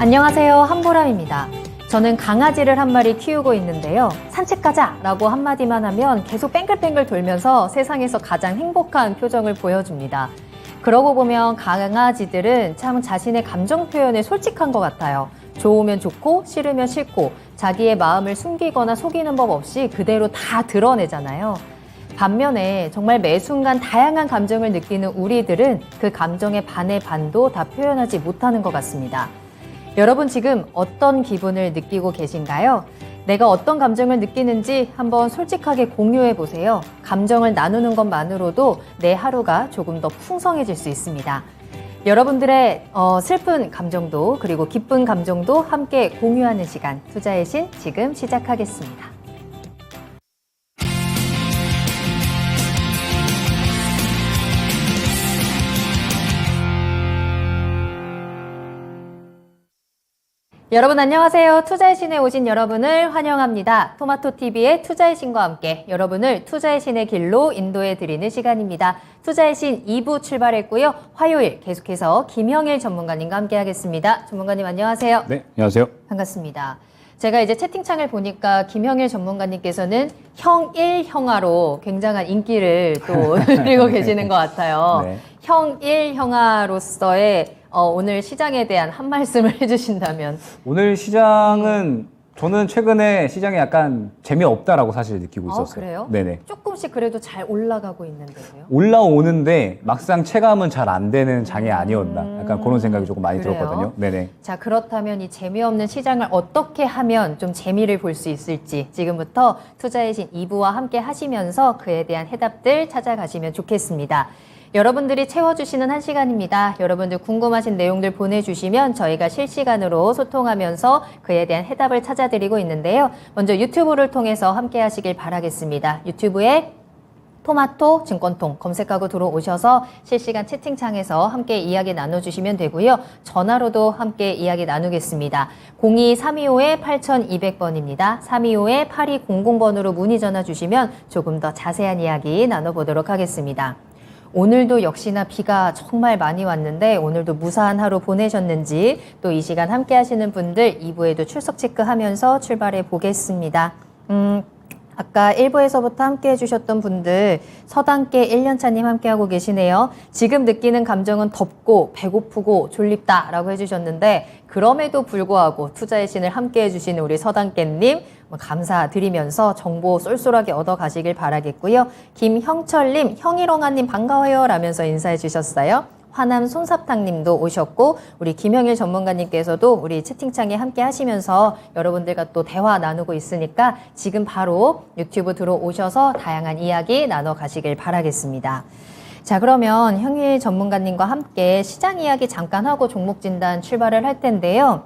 안녕하세요, 한보람입니다. 저는 강아지를 한 마리 키우고 있는데요. 산책 가자! 라고 한마디만 하면 계속 뺑글뺑글 돌면서 세상에서 가장 행복한 표정을 보여줍니다. 그러고 보면 강아지들은 참 자신의 감정 표현에 솔직한 것 같아요. 좋으면 좋고 싫으면 싫고 자기의 마음을 숨기거나 속이는 법 없이 그대로 다 드러내잖아요. 반면에 정말 매 순간 다양한 감정을 느끼는 우리들은 그 감정의 반의 반도 다 표현하지 못하는 것 같습니다. 여러분 지금 어떤 기분을 느끼고 계신가요? 내가 어떤 감정을 느끼는지 한번 솔직하게 공유해 보세요. 감정을 나누는 것만으로도 내 하루가 조금 더 풍성해질 수 있습니다. 여러분들의 슬픈 감정도 그리고 기쁜 감정도 함께 공유하는 시간, 투자의 신 지금 시작하겠습니다. 여러분 안녕하세요. 투자의 신에 오신 여러분을 환영합니다. 토마토TV의 투자의 신과 함께 여러분을 투자의 신의 길로 인도해 드리는 시간입니다. 투자의 신 2부 출발했고요. 화요일 계속해서 김형일 전문가님과 함께 하겠습니다. 전문가님 안녕하세요. 네, 안녕하세요. 반갑습니다. 제가 이제 채팅창을 보니까 김형일 전문가님께서는 형일형아로 굉장한 인기를 또 누리고 계시는 것 같아요. 네. 형일형아로서의 오늘 시장에 대한 한 말씀을 해주신다면. 오늘 시장은 저는 최근에 시장이 약간 재미없다라고 사실 느끼고 있었어요. 그래요? 네네. 조금씩 그래도 잘 올라가고 있는데요. 올라오는데 막상 체감은 잘 안 되는 장이 아니었나. 약간 그런 생각이 조금 많이 그래요? 들었거든요. 네네. 자, 그렇다면 이 재미없는 시장을 어떻게 하면 좀 재미를 볼 수 있을지 지금부터 투자의 신 2부와 함께 하시면서 그에 대한 해답들 찾아가시면 좋겠습니다. 여러분들이 채워주시는 한 시간입니다. 여러분들 궁금하신 내용들 보내주시면 저희가 실시간으로 소통하면서 그에 대한 해답을 찾아드리고 있는데요. 먼저 유튜브를 통해서 함께 하시길 바라겠습니다. 유튜브에 토마토 증권통 검색하고 들어오셔서 실시간 채팅창에서 함께 이야기 나눠주시면 되고요. 전화로도 함께 이야기 나누겠습니다. 02-325-8200번입니다. 325-8200번으로 문의 전화 주시면 조금 더 자세한 이야기 나눠보도록 하겠습니다. 오늘도 역시나 비가 정말 많이 왔는데 오늘도 무사한 하루 보내셨는지 또 이 시간 함께 하시는 분들 2부에도 출석 체크하면서 출발해 보겠습니다. 아까 1부에서부터 함께 해주셨던 분들 서당계 1년차님 함께하고 계시네요. 지금 느끼는 감정은 덥고 배고프고 졸립다 라고 해주셨는데 그럼에도 불구하고 투자의 신을 함께 해주시는 우리 서당계님 감사드리면서 정보 쏠쏠하게 얻어가시길 바라겠고요. 김형철님, 형일ong아님 반가워요 라면서 인사해 주셨어요. 화남 솜사탕님도 오셨고 우리 김형일 전문가님께서도 우리 채팅창에 함께 하시면서 여러분들과 또 대화 나누고 있으니까 지금 바로 유튜브 들어오셔서 다양한 이야기 나눠가시길 바라겠습니다. 자, 그러면 형일 전문가님과 함께 시장 이야기 잠깐 하고 종목 진단 출발을 할 텐데요.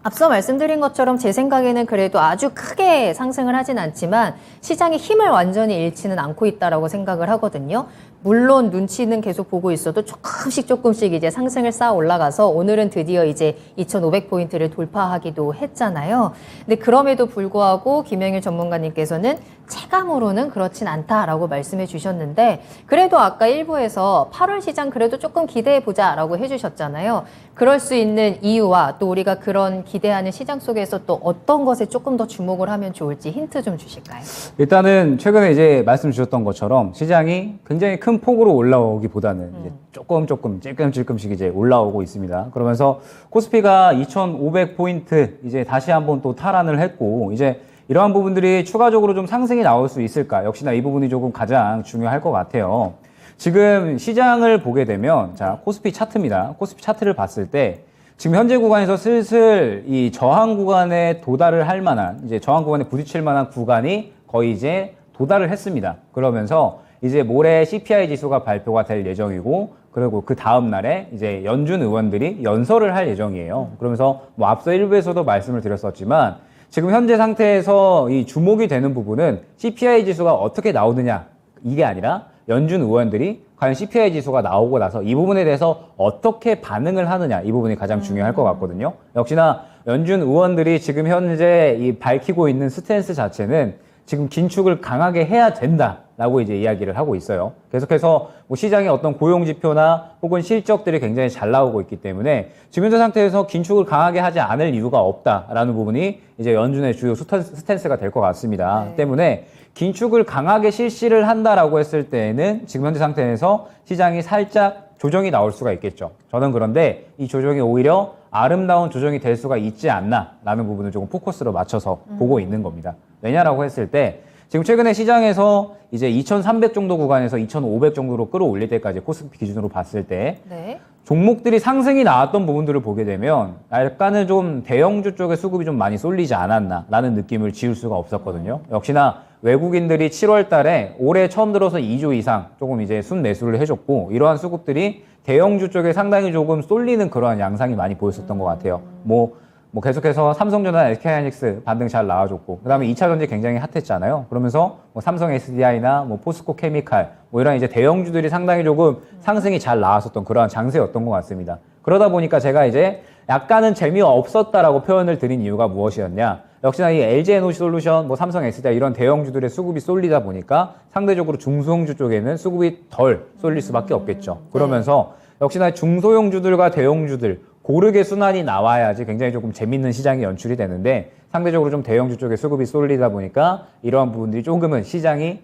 앞서 말씀드린 것처럼 제 생각에는 그래도 아주 크게 상승을 하진 않지만 시장의 힘을 완전히 잃지는 않고 있다라고 생각을 하거든요. 물론 눈치는 계속 보고 있어도 조금씩 이제 상승을 쌓아 올라가서 오늘은 드디어 이제 2,500포인트를 돌파하기도 했잖아요. 근데 그럼에도 불구하고 김영일 전문가님께서는 체감으로는 그렇진 않다라고 말씀해 주셨는데 그래도 아까 1부에서 8월 시장 그래도 조금 기대해 보자라고 해주셨잖아요. 그럴 수 있는 이유와 또 우리가 그런 기대하는 시장 속에서 또 어떤 것에 조금 더 주목을 하면 좋을지 힌트 좀 주실까요? 일단은 최근에 이제 말씀 주셨던 것처럼 시장이 굉장히 큰 폭으로 올라오기보다는 이제 조금 찔끔찔끔씩 이제 올라오고 있습니다. 그러면서 코스피가 2,500포인트 이제 다시 한번 또 탈환을 했고 이제 이러한 부분들이 추가적으로 좀 상승이 나올 수 있을까? 역시나 이 부분이 조금 가장 중요할 것 같아요. 지금 시장을 보게 되면 자, 코스피 차트입니다. 코스피 차트를 봤을 때 지금 현재 구간에서 슬슬 이 저항 구간에 도달을 할 만한 이제 저항 구간에 부딪힐 만한 구간이 거의 이제 도달을 했습니다. 그러면서 이제 모레 CPI 지수가 발표가 될 예정이고 그리고 그 다음 날에 이제 연준 의원들이 연설을 할 예정이에요. 그러면서 뭐 앞서 1부에서도 말씀을 드렸었지만 지금 현재 상태에서 이 주목이 되는 부분은 CPI 지수가 어떻게 나오느냐 이게 아니라 연준 의원들이 과연 CPI 지수가 나오고 나서 이 부분에 대해서 어떻게 반응을 하느냐 이 부분이 가장 중요할 것 같거든요. 역시나 연준 의원들이 지금 현재 이 밝히고 있는 스탠스 자체는 지금 긴축을 강하게 해야 된다. 라고 이제 이야기를 하고 있어요. 계속해서 뭐 시장의 어떤 고용 지표나 혹은 실적들이 굉장히 잘 나오고 있기 때문에 지금 현재 상태에서 긴축을 강하게 하지 않을 이유가 없다라는 부분이 이제 연준의 주요 스탠스가 될 것 같습니다. 때문에 긴축을 강하게 실시를 한다라고 했을 때에는 지금 현재 상태에서 시장이 살짝 조정이 나올 수가 있겠죠. 저는 그런데 이 조정이 오히려 아름다운 조정이 될 수가 있지 않나라는 부분을 조금 포커스로 맞춰서 보고 있는 겁니다. 왜냐라고 했을 때 지금 최근에 시장에서 이제 2,300 정도 구간에서 2,500 정도로 끌어올릴 때까지 코스피 기준으로 봤을 때 네. 종목들이 상승이 나왔던 부분들을 보게 되면 약간은 좀 대형주 쪽에 수급이 좀 많이 쏠리지 않았나라는 느낌을 지울 수가 없었거든요. 역시나 외국인들이 7월 달에 올해 처음 들어서 2조 이상 조금 이제 순매수를 해줬고 이러한 수급들이 대형주 쪽에 상당히 조금 쏠리는 그러한 양상이 많이 보였었던 것 같아요. 뭐 계속해서 삼성전자, SK하이닉스 반등 잘 나와줬고 그다음에 2차 전지 굉장히 핫했잖아요. 그러면서 뭐 삼성 SDI나 뭐 포스코 케미칼 뭐 이런 이제 대형주들이 상당히 조금 상승이 잘 나왔었던 그러한 장세였던 것 같습니다. 그러다 보니까 제가 이제 약간은 재미없었다라고 표현을 드린 이유가 무엇이었냐? 역시나 이 LG에너지솔루션, 뭐 삼성 SDI 이런 대형주들의 수급이 쏠리다 보니까 상대적으로 중소형주 쪽에는 수급이 덜 쏠릴 수밖에 없겠죠. 그러면서 역시나 중소형주들과 대형주들 고르게 순환이 나와야지 굉장히 조금 재밌는 시장이 연출이 되는데 상대적으로 좀 대형주 쪽에 수급이 쏠리다 보니까 이러한 부분들이 조금은 시장이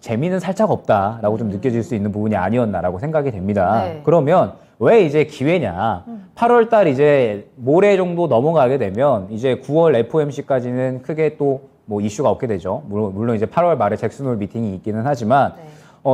재미는 살짝 없다라고 좀 느껴질 수 있는 부분이 아니었나라고 생각이 됩니다. 네. 그러면 왜 이제 기회냐? 8월 달 이제 모레 정도 넘어가게 되면 이제 9월 FOMC까지는 크게 또 뭐 이슈가 없게 되죠. 물론 이제 8월 말에 잭슨홀 미팅이 있기는 하지만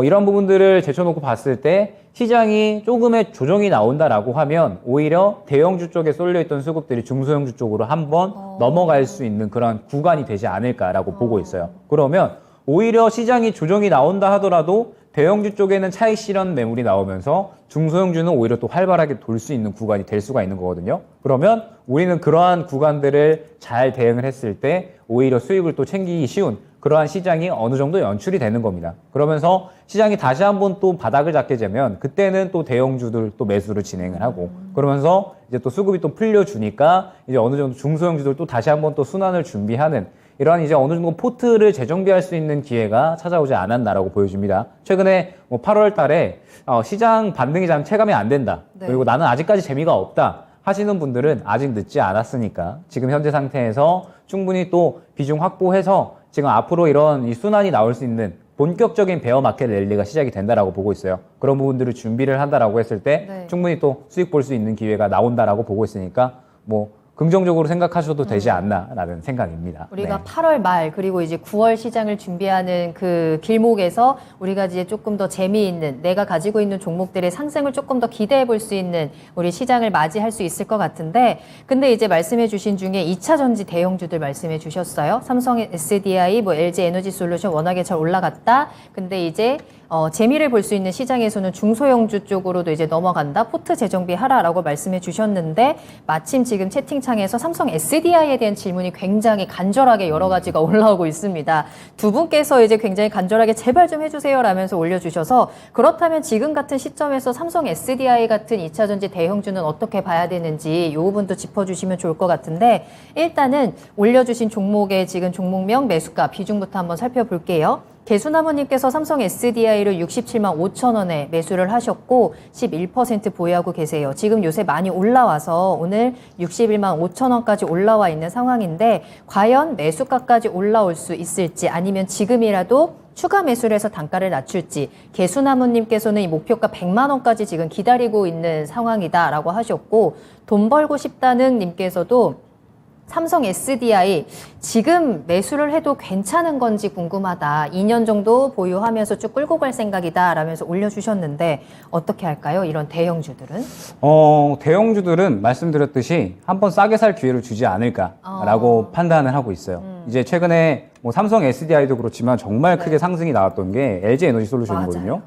이런 부분들을 제쳐놓고 봤을 때 시장이 조금의 조정이 나온다라고 하면 오히려 대형주 쪽에 쏠려있던 수급들이 중소형주 쪽으로 한번 넘어갈 수 있는 그런 구간이 되지 않을까라고 보고 있어요. 그러면 오히려 시장이 조정이 나온다 하더라도 대형주 쪽에는 차익 실현 매물이 나오면서 중소형주는 오히려 또 활발하게 돌 수 있는 구간이 될 수가 있는 거거든요. 그러면 우리는 그러한 구간들을 잘 대응을 했을 때 오히려 수익을 또 챙기기 쉬운 그러한 시장이 어느 정도 연출이 되는 겁니다. 그러면서 시장이 다시 한번 또 바닥을 잡게 되면 그때는 또 대형주들 또 매수를 진행을 하고 그러면서 이제 또 수급이 또 풀려주니까 이제 어느 정도 중소형주들 또 다시 한번 또 순환을 준비하는 이러한 이제 어느 정도 포트를 재정비할 수 있는 기회가 찾아오지 않았나라고 보여집니다. 최근에 뭐 8월 달에 시장 반등이 잘 체감이 안 된다. 그리고 나는 아직까지 재미가 없다. 하시는 분들은 아직 늦지 않았으니까 지금 현재 상태에서 충분히 또 비중 확보해서 지금 앞으로 이런 이 순환이 나올 수 있는 본격적인 베어 마켓 랠리가 시작이 된다라고 보고 있어요. 그런 부분들을 준비를 한다라고 했을 때 충분히 또 수익 볼 수 있는 기회가 나온다라고 보고 있으니까 뭐 긍정적으로 생각하셔도 되지 않나라는 생각입니다. 우리가 8월 말 그리고 이제 9월 시장을 준비하는 그 길목에서 우리가 이제 조금 더 재미있는 내가 가지고 있는 종목들의 상승을 조금 더 기대해 볼 수 있는 우리 시장을 맞이할 수 있을 것 같은데 근데 이제 말씀해 주신 중에 2차 전지 대형주들 말씀해 주셨어요. 삼성 SDI, 뭐 LG 에너지솔루션 워낙에 잘 올라갔다. 근데 이제 재미를 볼 수 있는 시장에서는 중소형주 쪽으로도 이제 넘어간다. 포트 재정비하라라고 말씀해 주셨는데 마침 지금 채팅창에서 삼성 SDI에 대한 질문이 굉장히 간절하게 여러 가지가 올라오고 있습니다. 두 분께서 이제 굉장히 간절하게 제발 좀 해주세요 라면서 올려주셔서 그렇다면 지금 같은 시점에서 삼성 SDI 같은 2차 전지 대형주는 어떻게 봐야 되는지 이 부분도 짚어주시면 좋을 것 같은데 일단은 올려주신 종목의 지금 종목명 매수가 비중부터 한번 살펴볼게요. 개수나무님께서 삼성 SDI를 67만 5천 원에 매수를 하셨고 11% 보유하고 계세요. 지금 요새 많이 올라와서 오늘 61만 5천 원까지 올라와 있는 상황인데 과연 매수가까지 올라올 수 있을지 아니면 지금이라도 추가 매수를 해서 단가를 낮출지 개수나무님께서는 이 목표가 100만 원까지 지금 기다리고 있는 상황이다라고 하셨고 돈 벌고 싶다는 님께서도 삼성 SDI 지금 매수를 해도 괜찮은 건지 궁금하다. 2년 정도 보유하면서 쭉 끌고 갈 생각이다 라면서 올려주셨는데 어떻게 할까요? 이런 대형주들은? 대형주들은 말씀드렸듯이 한번 싸게 살 기회를 주지 않을까라고 판단을 하고 있어요. 이제 최근에 뭐 삼성 SDI도 그렇지만 정말 크게 상승이 나왔던 게 LG 에너지 솔루션이거든요.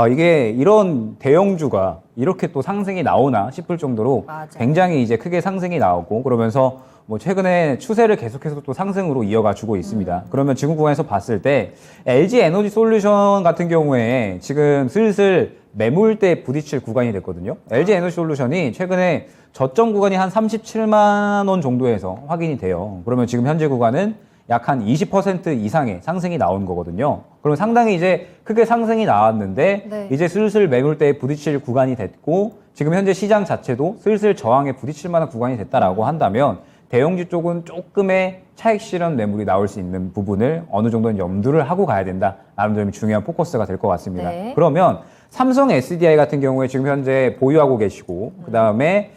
이게 이런 대형주가 이렇게 또 상승이 나오나 싶을 정도로 굉장히 이제 크게 상승이 나오고 그러면서 뭐 최근에 추세를 계속해서 또 상승으로 이어가 주고 있습니다. 그러면 지금 구간에서 봤을 때 LG 에너지 솔루션 같은 경우에 지금 슬슬 매물대 부딪힐 구간이 됐거든요. LG 에너지 솔루션이 최근에 저점 구간이 한 37만 원 정도에서 확인이 돼요. 그러면 지금 현재 구간은 약 한 20% 이상의 상승이 나온 거거든요. 그럼 상당히 이제 크게 상승이 나왔는데 네. 이제 슬슬 매물대에 부딪힐 구간이 됐고 지금 현재 시장 자체도 슬슬 저항에 부딪힐 만한 구간이 됐다라고 한다면 대형주 쪽은 조금의 차익 실현 매물이 나올 수 있는 부분을 어느 정도는 염두를 하고 가야 된다라는 점이 중요한 포커스가 될 것 같습니다. 네. 그러면 삼성 SDI 같은 경우에 지금 현재 보유하고 계시고 그다음에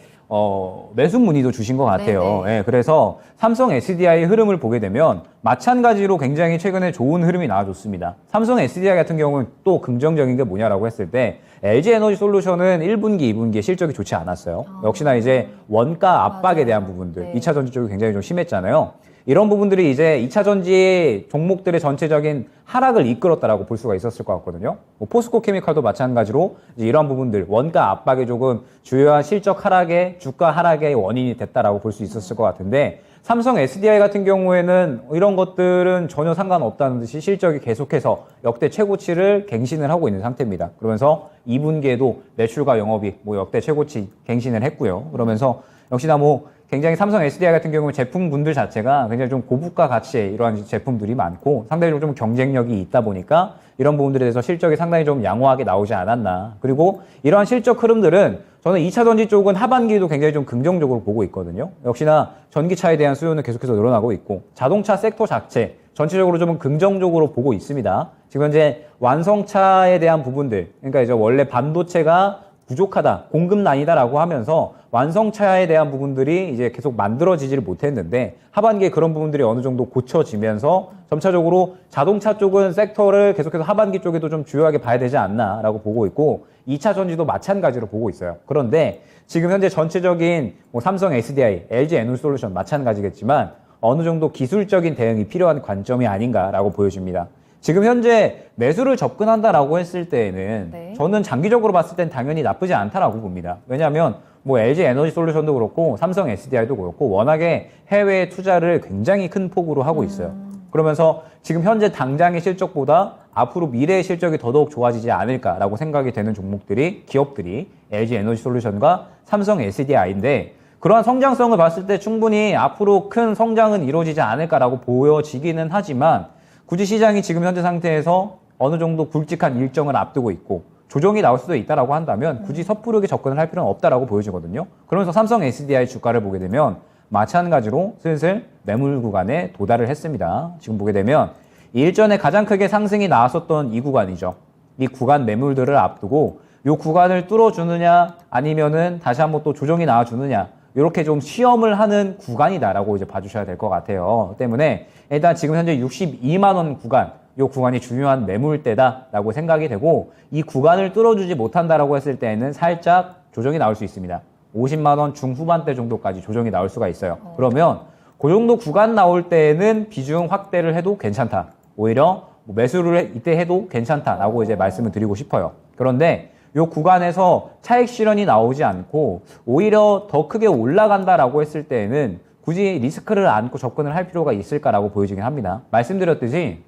매수 문의도 주신 것 같아요. 네네. 예, 그래서 삼성 SDI의 흐름을 보게 되면 마찬가지로 굉장히 최근에 좋은 흐름이 나와줬습니다. 삼성 SDI 같은 경우는 또 긍정적인 게 뭐냐라고 했을 때 LG 에너지 솔루션은 1분기, 2분기에 실적이 좋지 않았어요. 역시나 이제 원가 압박에 맞아요. 대한 부분들, 네. 2차 전지 쪽이 굉장히 좀 심했잖아요. 이런 부분들이 이제 2차 전지 종목들의 전체적인 하락을 이끌었다라고 볼 수가 있었을 것 같거든요. 뭐 포스코 케미칼도 마찬가지로 이제 이런 부분들, 원가 압박이 조금 주요한 실적 하락의, 주가 하락의 원인이 됐다라고 볼 수 있었을 것 같은데, 삼성 SDI 같은 경우에는 이런 것들은 전혀 상관없다는 듯이 실적이 계속해서 역대 최고치를 갱신을 하고 있는 상태입니다. 그러면서 2분기에도 매출과 영업이익 뭐 역대 최고치 갱신을 했고요. 그러면서 역시나 뭐 굉장히 삼성 SDI 같은 경우는 제품군들 자체가 굉장히 좀 고부가 가치의 이러한 제품들이 많고 상당히 좀 경쟁력이 있다 보니까 이런 부분들에 대해서 실적이 상당히 좀 양호하게 나오지 않았나. 그리고 이러한 실적 흐름들은 저는 2차 전지 쪽은 하반기에도 굉장히 좀 긍정적으로 보고 있거든요. 역시나 전기차에 대한 수요는 계속해서 늘어나고 있고 자동차 섹터 자체 전체적으로 좀 긍정적으로 보고 있습니다. 지금 현재 완성차에 대한 부분들, 그러니까 이제 원래 반도체가 부족하다, 공급난이다라고 하면서 완성차에 대한 부분들이 이제 계속 만들어지지를 못했는데 하반기에 그런 부분들이 어느 정도 고쳐지면서 점차적으로 자동차 쪽은 섹터를 계속해서 하반기 쪽에도 좀 주요하게 봐야 되지 않나라고 보고 있고 2차 전지도 마찬가지로 보고 있어요. 그런데 지금 현재 전체적인 뭐 삼성 SDI, LG 에너지솔루션 마찬가지겠지만 어느 정도 기술적인 대응이 필요한 관점이 아닌가라고 보여집니다. 지금 현재 매수를 접근한다라고 했을 때에는 네. 저는 장기적으로 봤을 땐 당연히 나쁘지 않다라고 봅니다. 왜냐하면 뭐 LG 에너지 솔루션도 그렇고 삼성 SDI도 그렇고 워낙에 해외 투자를 굉장히 큰 폭으로 하고 있어요. 그러면서 지금 현재 당장의 실적보다 앞으로 미래의 실적이 더더욱 좋아지지 않을까라고 생각이 되는 종목들이 기업들이 LG 에너지 솔루션과 삼성 SDI인데 그러한 성장성을 봤을 때 충분히 앞으로 큰 성장은 이루어지지 않을까라고 보여지기는 하지만 굳이 시장이 지금 현재 상태에서 어느 정도 굵직한 일정을 앞두고 있고 조정이 나올 수도 있다라고 한다면 굳이 섣부르게 접근을 할 필요는 없다라고 보여지거든요. 그러면서 삼성 SDI 주가를 보게 되면 마찬가지로 슬슬 매물 구간에 도달을 했습니다. 지금 보게 되면 일전에 가장 크게 상승이 나왔었던 이 구간이죠. 이 구간 매물들을 앞두고 이 구간을 뚫어주느냐 아니면은 다시 한번 또 조정이 나와주느냐 이렇게 좀 시험을 하는 구간이다라고 이제 봐주셔야 될 것 같아요. 때문에 일단 지금 현재 62만 원 구간, 이 구간이 중요한 매물대다라고 생각이 되고 이 구간을 뚫어주지 못한다라고 했을 때에는 살짝 조정이 나올 수 있습니다. 50만 원 중후반대 정도까지 조정이 나올 수가 있어요. 그러면 그 정도 구간 나올 때에는 비중 확대를 해도 괜찮다. 오히려 뭐 매수를 이때 해도 괜찮다라고 이제 말씀을 드리고 싶어요. 그런데 이 구간에서 차익 실현이 나오지 않고 오히려 더 크게 올라간다라고 했을 때에는 굳이 리스크를 안고 접근을 할 필요가 있을까라고 보여지긴 합니다. 말씀드렸듯이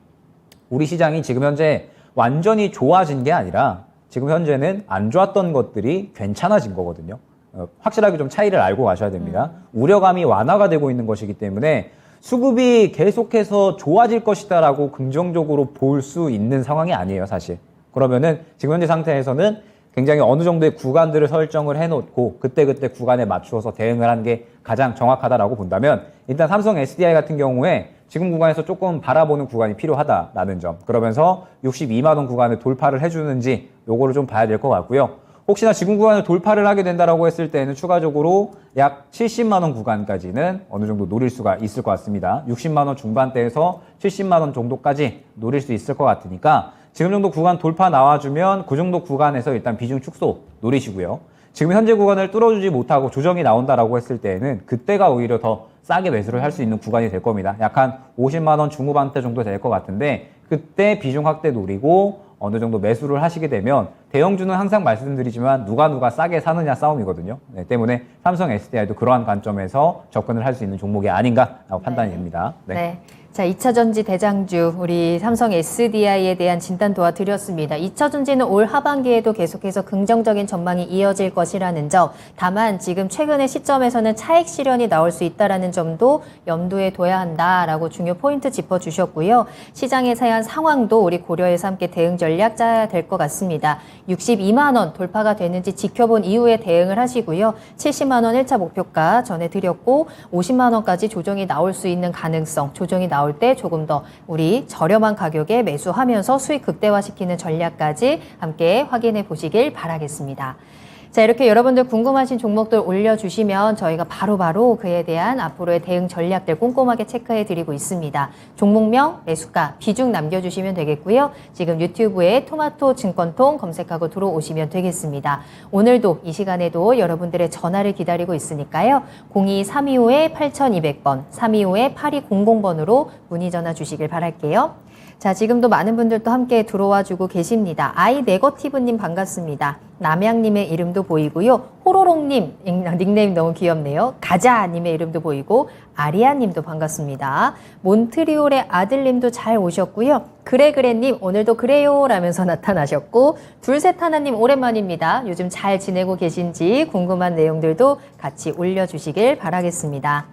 우리 시장이 지금 현재 완전히 좋아진 게 아니라 지금 현재는 안 좋았던 것들이 괜찮아진 거거든요. 확실하게 좀 차이를 알고 가셔야 됩니다. 우려감이 완화가 되고 있는 것이기 때문에 수급이 계속해서 좋아질 것이다라고 긍정적으로 볼 수 있는 상황이 아니에요, 사실. 그러면은 지금 현재 상태에서는 굉장히 어느 정도의 구간들을 설정을 해놓고 그때그때 구간에 맞추어서 대응을 하는 게 가장 정확하다라고 본다면 일단 삼성 SDI 같은 경우에 지금 구간에서 조금 바라보는 구간이 필요하다라는 점 그러면서 62만 원 구간을 돌파를 해주는지 요거를 좀 봐야 될 것 같고요. 혹시나 지금 구간을 돌파를 하게 된다라고 했을 때는 추가적으로 약 70만 원 구간까지는 어느 정도 노릴 수가 있을 것 같습니다. 60만 원 중반대에서 70만 원 정도까지 노릴 수 있을 것 같으니까 지금 정도 구간 돌파 나와주면 그 정도 구간에서 일단 비중 축소 노리시고요. 지금 현재 구간을 뚫어주지 못하고 조정이 나온다라고 했을 때는 그때가 오히려 더 싸게 매수를 할 수 있는 구간이 될 겁니다. 약 한 50만 원 중후반대 정도 될 것 같은데 그때 비중 확대 노리고 어느 정도 매수를 하시게 되면 대형주는 항상 말씀드리지만 누가 싸게 사느냐 싸움이거든요. 네, 때문에 삼성 SDI도 그러한 관점에서 접근을 할 수 있는 종목이 아닌가라고 판단이 됩니다. 네. 자, 2차전지 대장주 우리 삼성 SDI에 대한 진단 도와드렸습니다. 2차전지는 올 하반기에도 계속해서 긍정적인 전망이 이어질 것이라는 점, 다만 지금 최근의 시점에서는 차익 실현이 나올 수 있다는 점도 염두에 둬야 한다라고 중요 포인트 짚어주셨고요. 시장의 세한 상황도 우리 고려해서 함께 대응 전략 짜야 될 것 같습니다. 62만 원 돌파가 되는지 지켜본 이후에 대응을 하시고요. 70만 원 1차 목표가 전해드렸고 50만 원까지 조정이 나올 수 있는 가능성, 조정이 나올 때 조금 더 우리 저렴한 가격에 매수하면서 수익 극대화시키는 전략까지 함께 확인해 보시길 바라겠습니다. 자, 이렇게 여러분들 궁금하신 종목들 올려주시면 저희가 바로바로 그에 대한 앞으로의 대응 전략들 꼼꼼하게 체크해 드리고 있습니다. 종목명, 매수가, 비중 남겨주시면 되겠고요. 지금 유튜브에 토마토 증권통 검색하고 들어오시면 되겠습니다. 오늘도 이 시간에도 여러분들의 전화를 기다리고 있으니까요. 02-325-8200번, 325-8200번으로 문의 전화 주시길 바랄게요. 자, 지금도 많은 분들 또 함께 들어와 주고 계십니다. 아이 네거티브님 반갑습니다. 남양님의 이름도 보이고요. 호로록님 닉네임 너무 귀엽네요. 가자님의 이름도 보이고 아리아님도 반갑습니다. 몬트리올의 아들님도 잘 오셨고요. 그래그래님 오늘도 그래요 라면서 나타나셨고 둘셋하나님 오랜만입니다. 요즘 잘 지내고 계신지 궁금한 내용들도 같이 올려주시길 바라겠습니다.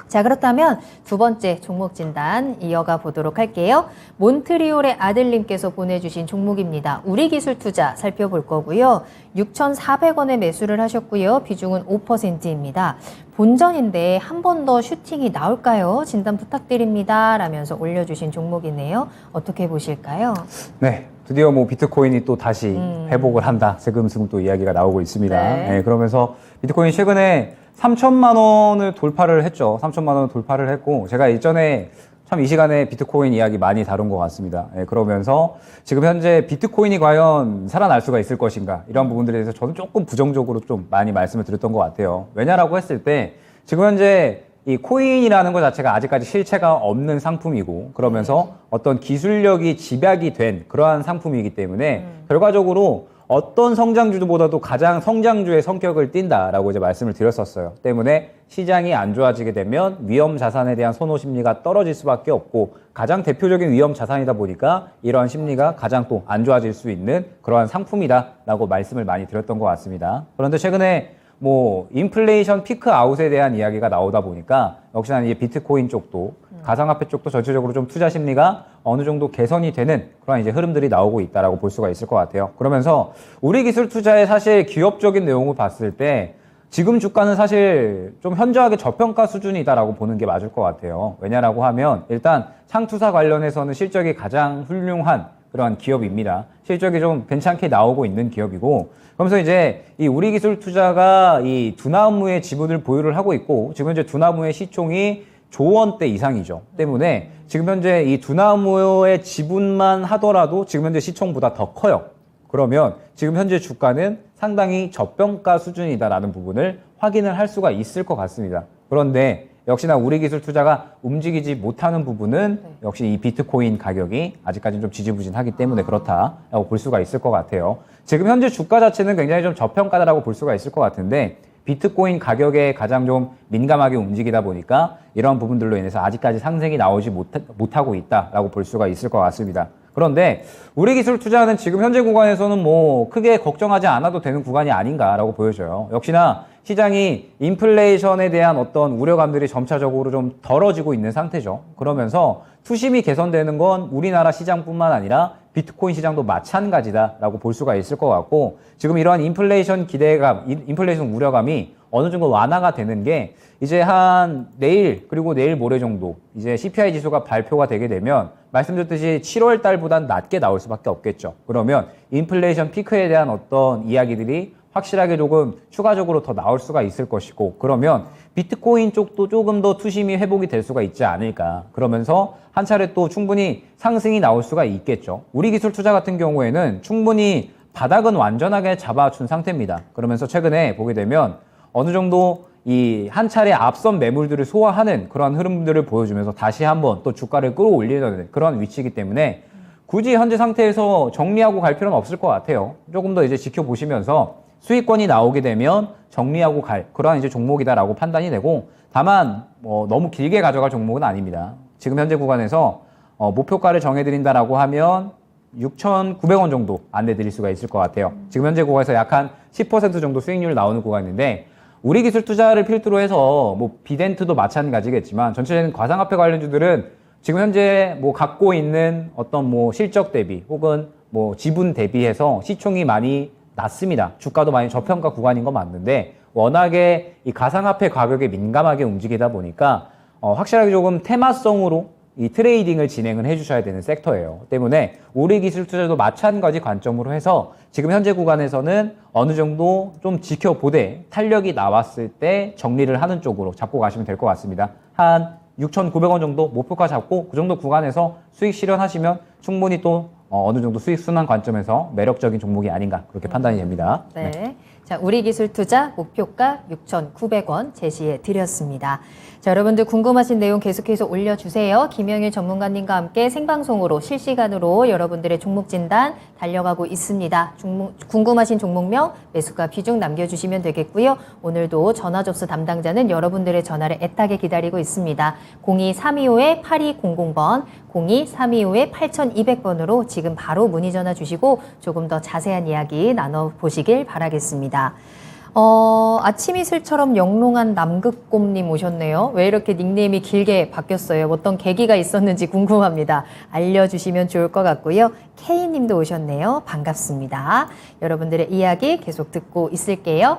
자, 그렇다면 두 번째 종목 진단 이어가 보도록 할게요. 몬트리올의 아들님께서 보내주신 종목입니다. 우리기술투자 살펴볼 거고요. 6,400원에 매수를 하셨고요. 비중은 5%입니다. 본전인데 한 번 더 슈팅이 나올까요? 진단 부탁드립니다. 라면서 올려주신 종목이네요. 어떻게 보실까요? 네. 드디어 뭐 비트코인이 또 다시 회복을 한다. 슬금슬금 또 이야기가 나오고 있습니다. 네, 그러면서 비트코인이 최근에 3천만 원을 돌파를 했죠. 3천만 원을 돌파를 했고 제가 이전에 참 이 시간에 비트코인 이야기 많이 다룬 것 같습니다. 네, 그러면서 지금 현재 비트코인이 과연 살아날 수가 있을 것인가 이런 부분들에 대해서 저는 조금 부정적으로 좀 많이 말씀을 드렸던 것 같아요. 왜냐라고 했을 때 지금 현재 이 코인이라는 것 자체가 아직까지 실체가 없는 상품이고 그러면서 어떤 기술력이 집약이 된 그러한 상품이기 때문에 결과적으로 어떤 성장주보다도 가장 성장주의 성격을 띈다라고 이제 말씀을 드렸었어요. 때문에 시장이 안 좋아지게 되면 위험 자산에 대한 선호 심리가 떨어질 수밖에 없고 가장 대표적인 위험 자산이다 보니까 이러한 심리가 가장 또 안 좋아질 수 있는 그러한 상품이다라고 말씀을 많이 드렸던 것 같습니다. 그런데 최근에 뭐 인플레이션 피크 아웃에 대한 이야기가 나오다 보니까 역시나 이제 비트코인 쪽도 가상화폐 쪽도 전체적으로 좀 투자 심리가 어느 정도 개선이 되는 그런 이제 흐름들이 나오고 있다라고 볼 수가 있을 것 같아요. 그러면서 우리 기술 투자의 사실 기업적인 내용을 봤을 때 지금 주가는 사실 좀 현저하게 저평가 수준이다라고 보는 게 맞을 것 같아요. 왜냐라고 하면 일단 창투사 관련해서는 실적이 가장 훌륭한 그런 기업입니다. 실적이 좀 괜찮게 나오고 있는 기업이고 그러면서 이제 이 우리기술투자가 이 두나무의 지분을 보유를 하고 있고 지금 현재 두나무의 시총이 조원대 이상이죠. 때문에 지금 현재 이 두나무의 지분만 하더라도 지금 현재 시총보다 더 커요. 그러면 지금 현재 주가는 상당히 저평가 수준이다라는 부분을 확인을 할 수가 있을 것 같습니다. 그런데 역시나 우리기술투자가 움직이지 못하는 부분은 역시 이 비트코인 가격이 아직까지는 좀 지지부진하기 때문에 그렇다라고 볼 수가 있을 것 같아요. 지금 현재 주가 자체는 굉장히 좀 저평가다라고 볼 수가 있을 것 같은데 비트코인 가격에 가장 좀 민감하게 움직이다 보니까 이런 부분들로 인해서 아직까지 상승이 나오지 못하고 있다라고 볼 수가 있을 것 같습니다. 그런데 우리기술투자는 지금 현재 구간에서는 뭐 크게 걱정하지 않아도 되는 구간이 아닌가라고 보여져요. 역시나 시장이 인플레이션에 대한 어떤 우려감들이 점차적으로 좀 덜어지고 있는 상태죠. 그러면서 투심이 개선되는 건 우리나라 시장뿐만 아니라 비트코인 시장도 마찬가지다라고 볼 수가 있을 것 같고 지금 이러한 인플레이션 기대감, 인플레이션 우려감이 어느 정도 완화가 되는 게 이제 한 내일 그리고 내일 모레 정도 이제 CPI 지수가 발표가 되게 되면 말씀드렸듯이 7월 달보단 낮게 나올 수밖에 없겠죠. 그러면 인플레이션 피크에 대한 어떤 이야기들이 확실하게 조금 추가적으로 더 나올 수가 있을 것이고 그러면 비트코인 쪽도 조금 더 투심이 회복이 될 수가 있지 않을까. 그러면서 한 차례 또 충분히 상승이 나올 수가 있겠죠. 우리기술투자 같은 경우에는 충분히 바닥은 완전하게 잡아준 상태입니다. 그러면서 최근에 보게 되면 어느 정도 이 한 차례 앞선 매물들을 소화하는 그런 흐름들을 보여주면서 다시 한번 또 주가를 끌어올리려는 그런 위치이기 때문에 굳이 현재 상태에서 정리하고 갈 필요는 없을 것 같아요. 조금 더 이제 지켜보시면서 수익권이 나오게 되면 정리하고 갈 그러한 이제 종목이다라고 판단이 되고, 다만 너무 길게 가져갈 종목은 아닙니다. 지금 현재 구간에서 목표가를 정해드린다라고 하면 6,900원 정도 안내드릴 수가 있을 것 같아요. 지금 현재 구간에서 약 한 10% 정도 수익률 나오는 구간인데, 우리 기술 투자를 필두로 해서 뭐 비덴트도 마찬가지겠지만 전체적인 가상화폐 관련주들은 지금 현재 뭐 갖고 있는 어떤 뭐 실적 대비 혹은 뭐 지분 대비해서 시총이 많이 낮습니다. 주가도 많이 저평가 구간인 거 맞는데, 워낙에 이 가상화폐 가격에 민감하게 움직이다 보니까 확실하게 조금 테마성으로 이 트레이딩을 진행을 해주셔야 되는 섹터예요. 때문에 우리 기술 투자도 마찬가지 관점으로 해서 지금 현재 구간에서는 어느 정도 좀 지켜보되 탄력이 나왔을 때 정리를 하는 쪽으로 잡고 가시면 될 것 같습니다. 한 6,900원 정도 목표가 잡고 그 정도 구간에서 수익 실현하시면 충분히 또 어느 정도 수익 순환 관점에서 매력적인 종목이 아닌가 그렇게 판단이 됩니다. 네. 자, 우리 기술 투자 목표가 6,900원 제시해 드렸습니다. 자, 여러분들 궁금하신 내용 계속해서 올려주세요. 김영일 전문가님과 함께 생방송으로 실시간으로 여러분들의 종목 진단 달려가고 있습니다. 궁금하신 종목명, 매수가 비중 남겨주시면 되겠고요. 오늘도 전화 접수 담당자는 여러분들의 전화를 애타게 기다리고 있습니다. 02-325-8200번, 02-325-8200번으로 지금 바로 문의 전화 주시고 조금 더 자세한 이야기 나눠보시길 바라겠습니다. 아침 이슬처럼 영롱한 남극곰님 오셨네요. 왜 이렇게 닉네임이 길게 바뀌었어요? 어떤 계기가 있었는지 궁금합니다. 알려주시면 좋을 것 같고요. K님도 오셨네요. 반갑습니다. 여러분들의 이야기 계속 듣고 있을게요.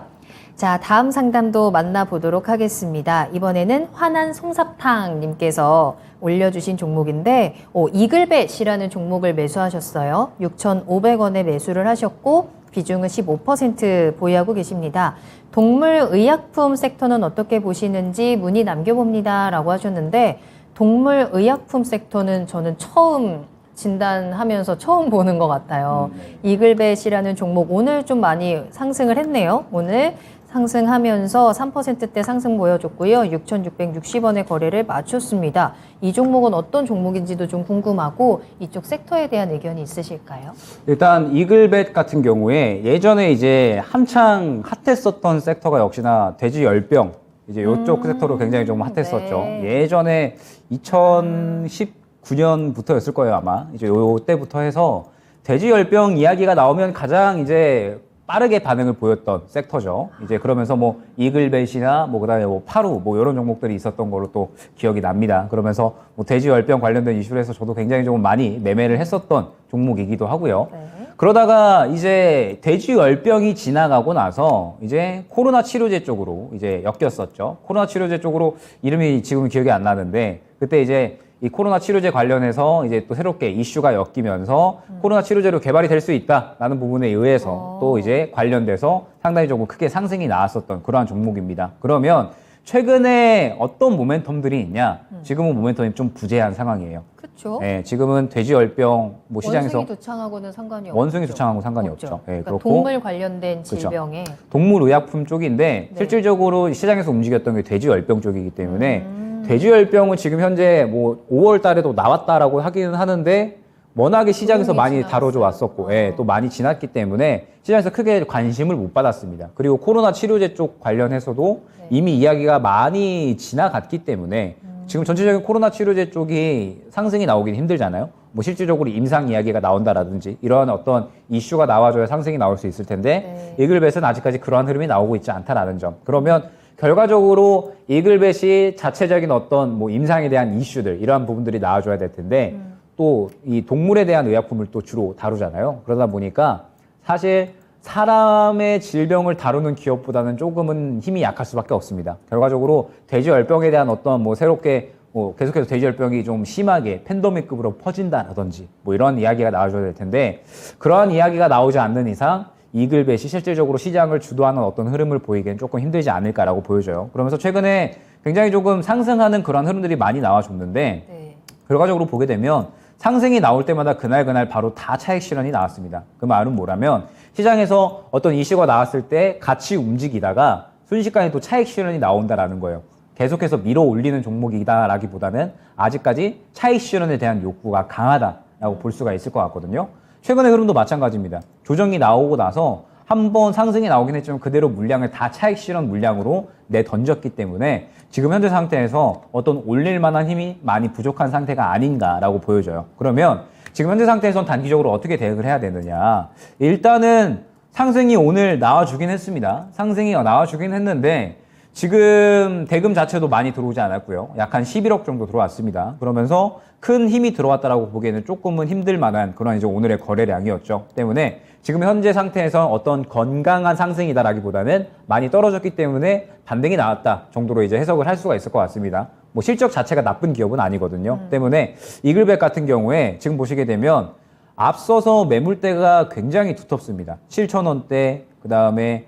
자, 다음 상담도 만나보도록 하겠습니다. 이번에는 화난 솜사탕님께서 올려주신 종목인데 이글벳이라는 종목을 매수하셨어요. 6,500원에 매수를 하셨고 비중은 15% 보유하고 계십니다. 동물의약품 섹터는 어떻게 보시는지 문의 남겨봅니다 라고 하셨는데, 동물의약품 섹터는 저는 처음 진단하면서 처음 보는 것 같아요. 이글벳이라는 종목 오늘 좀 많이 상승을 했네요. 오늘 상승하면서 3%대 상승 보여줬고요. 6,660원의 거래를 마쳤습니다. 이 종목은 어떤 종목인지도 좀 궁금하고 이쪽 섹터에 대한 의견이 있으실까요? 일단 이글벳 같은 경우에 예전에 이제 한창 핫했었던 섹터가 역시나 돼지 열병, 이제 이쪽 섹터로 굉장히 좀 핫했었죠. 네. 예전에 2019년부터였을 거예요, 아마. 이제 요 때부터 해서 돼지 열병 이야기가 나오면 가장 이제 빠르게 반응을 보였던 섹터죠. 이제 그러면서 뭐 이글벳이나 뭐 그다음에 뭐 파루 뭐 이런 종목들이 있었던 걸로 또 기억이 납니다. 그러면서 뭐 돼지 열병 관련된 이슈를 해서 저도 굉장히 좀 많이 매매를 했었던 종목이기도 하고요. 네. 그러다가 이제 돼지 열병이 지나가고 나서 이제 코로나 치료제 쪽으로 이제 엮였었죠. 코로나 치료제 쪽으로 이름이 지금 기억이 안 나는데, 그때 이제 이 코로나 치료제 관련해서 이제 또 새롭게 이슈가 엮이면서 코로나 치료제로 개발이 될 수 있다라는 부분에 의해서 또 이제 관련돼서 상당히 조금 크게 상승이 나왔었던 그러한 종목입니다. 그러면 최근에 어떤 모멘텀들이 있냐? 지금은 모멘텀이 좀 부재한 상황이에요. 그렇죠. 네, 지금은 돼지열병 뭐 시장에서 원숭이 두창하고는 상관이 없죠. 원숭이 두창하고 상관이 없죠. 네, 그러니까 그렇고 동물 관련된 그렇죠. 질병에 동물의약품 쪽인데 네. 실질적으로 시장에서 움직였던 게 돼지열병 쪽이기 때문에 돼지열병은 지금 현재 뭐 5월 달에도 나왔다라고 하기는 하는데 워낙에 시장에서 많이 지나갔어요. 다뤄져 왔었고 또 많이 지났기 때문에 시장에서 크게 관심을 못 받았습니다. 그리고 코로나 치료제 쪽 관련해서도 네. 이미 이야기가 많이 지나갔기 때문에 지금 전체적인 코로나 치료제 쪽이 상승이 나오긴 힘들잖아요. 뭐 실질적으로 임상 이야기가 나온다라든지 이러한 어떤 이슈가 나와줘야 상승이 나올 수 있을 텐데 네. 이글벳은 아직까지 그러한 흐름이 나오고 있지 않다라는 점. 그러면 결과적으로 이글벳이 자체적인 어떤 뭐 임상에 대한 이슈들 이러한 부분들이 나와줘야 될 텐데 또 이 동물에 대한 의약품을 또 주로 다루잖아요. 그러다 보니까 사실 사람의 질병을 다루는 기업보다는 조금은 힘이 약할 수밖에 없습니다. 결과적으로 돼지열병에 대한 어떤 뭐 새롭게 뭐 계속해서 돼지열병이 좀 심하게 팬데믹급으로 퍼진다라든지 뭐 이런 이야기가 나와줘야 될 텐데 그러한 이야기가 나오지 않는 이상 이글벳이 실질적으로 시장을 주도하는 어떤 흐름을 보이기엔 조금 힘들지 않을까라고 보여져요. 그러면서 최근에 굉장히 조금 상승하는 그런 흐름들이 많이 나와줬는데 네. 결과적으로 보게 되면 상승이 나올 때마다 그날 바로 다 차익 실현이 나왔습니다. 그 말은 뭐라면 시장에서 어떤 이슈가 나왔을 때 같이 움직이다가 순식간에 또 차익 실현이 나온다라는 거예요. 계속해서 밀어 올리는 종목이다라기보다는 아직까지 차익 실현에 대한 욕구가 강하다. 상태다라고 볼 수가 있을 것 같거든요. 최근의 흐름도 마찬가지입니다. 조정이 나오고 나서 한번 상승이 나오긴 했지만 그대로 물량을 다 차익 실현 물량으로 내던졌기 때문에 지금 현재 상태에서 어떤 올릴 만한 힘이 많이 부족한 상태가 아닌가라고 보여져요. 그러면 지금 현재 상태에서는 단기적으로 어떻게 대응을 해야 되느냐. 일단은 상승이 오늘 나와주긴 했습니다. 상승이 나와주긴 했는데 지금 대금 자체도 많이 들어오지 않았고요. 약 한 11억 정도 들어왔습니다. 그러면서 큰 힘이 들어왔다라고 보기에는 조금은 힘들 만한 그런 이제 오늘의 거래량이었죠. 때문에 지금 현재 상태에서 어떤 건강한 상승이다라기보다는 많이 떨어졌기 때문에 반등이 나왔다 정도로 이제 해석을 할 수가 있을 것 같습니다. 뭐 실적 자체가 나쁜 기업은 아니거든요. 때문에 이글벳 같은 경우에 지금 보시게 되면 앞서서 매물대가 굉장히 두텁습니다. 7,000원대, 그 다음에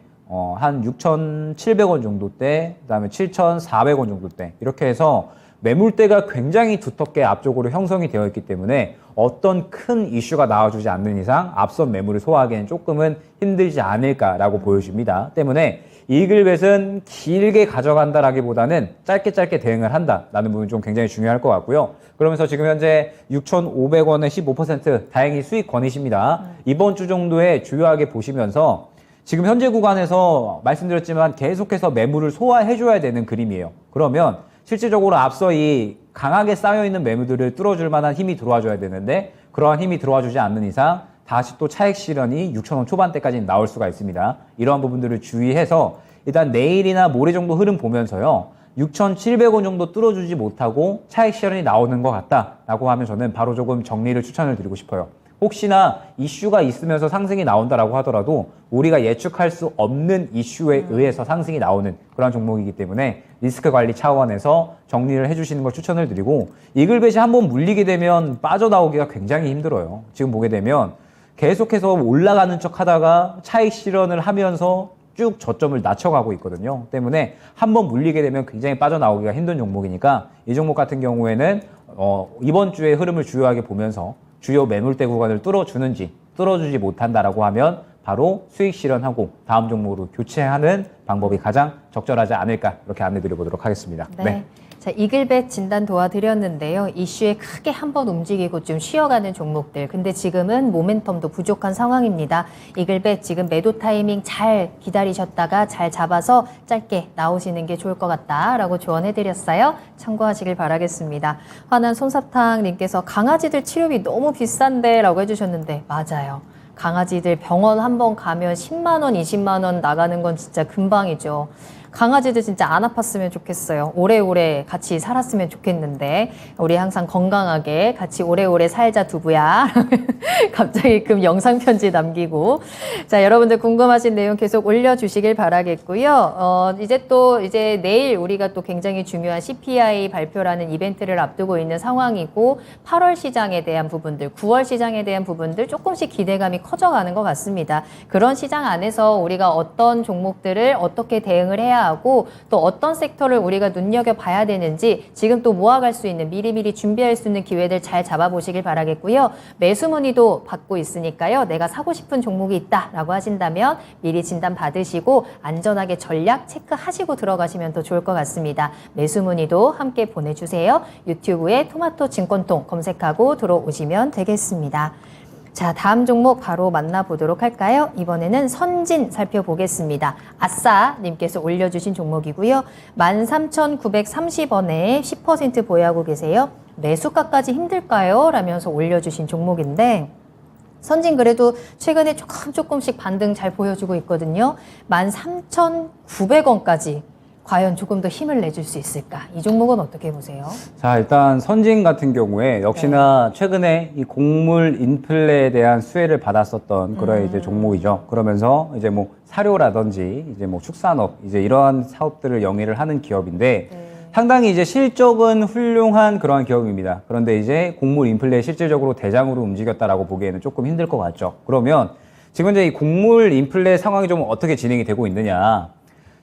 한 6,700원 정도대, 그 다음에 7,400원 정도대 이렇게 해서 매물대가 굉장히 두텁게 앞쪽으로 형성이 되어 있기 때문에 어떤 큰 이슈가 나와주지 않는 이상 앞선 매물을 소화하기에는 조금은 힘들지 않을까라고 보여집니다. 때문에 이글벳은 길게 가져간다라기보다는 짧게 대응을 한다라는 부분이 좀 굉장히 중요할 것 같고요. 그러면서 지금 현재 6,500원에 15% 다행히 수익권이십니다. 이번 주 정도에 주요하게 보시면서 지금 현재 구간에서 말씀드렸지만 계속해서 매물을 소화해줘야 되는 그림이에요. 그러면 실질적으로 앞서 이 강하게 쌓여있는 매물들을 뚫어줄 만한 힘이 들어와줘야 되는데 그러한 힘이 들어와주지 않는 이상 다시 또 차익 실현이 6,000원 초반대까지 나올 수가 있습니다. 이러한 부분들을 주의해서 일단 내일이나 모레 정도 흐름 보면서요. 6,700원 정도 뚫어주지 못하고 차익 실현이 나오는 것 같다라고 하면 저는 바로 조금 정리를 추천을 드리고 싶어요. 혹시나 이슈가 있으면서 상승이 나온다라고 하더라도 우리가 예측할 수 없는 이슈에 의해서 상승이 나오는 그런 종목이기 때문에 리스크 관리 차원에서 정리를 해주시는 걸 추천을 드리고 이글벳이 한번 물리게 되면 빠져나오기가 굉장히 힘들어요. 지금 보게 되면 계속해서 올라가는 척 하다가 차익 실현을 하면서 쭉 저점을 낮춰가고 있거든요. 때문에 한번 물리게 되면 굉장히 빠져나오기가 힘든 종목이니까 이 종목 같은 경우에는 이번 주의 흐름을 주요하게 보면서 주요 매물대 구간을 뚫어주는지 뚫어주지 못한다라고 하면 바로 수익 실현하고 다음 종목으로 교체하는 방법이 가장 적절하지 않을까 이렇게 안내 드려보도록 하겠습니다. 네. 자, 이글벳 진단 도와드렸는데요. 이슈에 크게 한번 움직이고 좀 쉬어가는 종목들. 근데 지금은 모멘텀도 부족한 상황입니다. 이글벳 지금 매도 타이밍 잘 기다리셨다가 잘 잡아서 짧게 나오시는 게 좋을 것 같다라고 조언해드렸어요. 참고하시길 바라겠습니다. 화난 솜사탕님께서 강아지들 치료비 너무 비싼데 라고 해주셨는데 맞아요. 강아지들 병원 한번 가면 10만 원, 20만 원 나가는 건 진짜 금방이죠. 강아지들 진짜 안 아팠으면 좋겠어요. 오래오래 같이 살았으면 좋겠는데 우리 항상 건강하게 같이 오래오래 살자 두부야. 갑자기 그 영상 편지 남기고 자 여러분들 궁금하신 내용 계속 올려주시길 바라겠고요. 이제 내일 우리가 또 굉장히 중요한 CPI 발표라는 이벤트를 앞두고 있는 상황이고 8월 시장에 대한 부분들, 9월 시장에 대한 부분들 조금씩 기대감이 커져가는 것 같습니다. 그런 시장 안에서 우리가 어떤 종목들을 어떻게 대응을 해야 하고 또 어떤 섹터를 우리가 눈여겨봐야 되는지 지금 또 모아갈 수 있는 미리미리 준비할 수 있는 기회들 잘 잡아보시길 바라겠고요. 매수 문의도 받고 있으니까요. 내가 사고 싶은 종목이 있다라고 하신다면 미리 진단 받으시고 안전하게 전략 체크하시고 들어가시면 더 좋을 것 같습니다. 매수 문의도 함께 보내주세요. 유튜브에 토마토 증권통 검색하고 들어오시면 되겠습니다. 자, 다음 종목 바로 만나보도록 할까요? 이번에는 선진 살펴보겠습니다. 아싸님께서 올려주신 종목이고요. 13,930원에 10% 보유하고 계세요. 매수가까지 힘들까요? 라면서 올려주신 종목인데 선진 그래도 최근에 조금씩 반등 잘 보여주고 있거든요. 13,900원까지 과연 조금 더 힘을 내줄 수 있을까? 이 종목은 어떻게 보세요? 자, 일단 선진 같은 경우에 역시나 최근에 이 곡물 인플레에 대한 수혜를 받았었던 그런 이제 종목이죠. 그러면서 이제 뭐 사료라든지 이제 뭐 축산업 이제 이러한 사업들을 영위를 하는 기업인데 상당히 이제 실적은 훌륭한 그러한 기업입니다. 그런데 이제 곡물 인플레에 실질적으로 대장으로 움직였다라고 보기에는 조금 힘들 것 같죠. 그러면 지금 이제 이 곡물 인플레 상황이 좀 어떻게 진행이 되고 있느냐?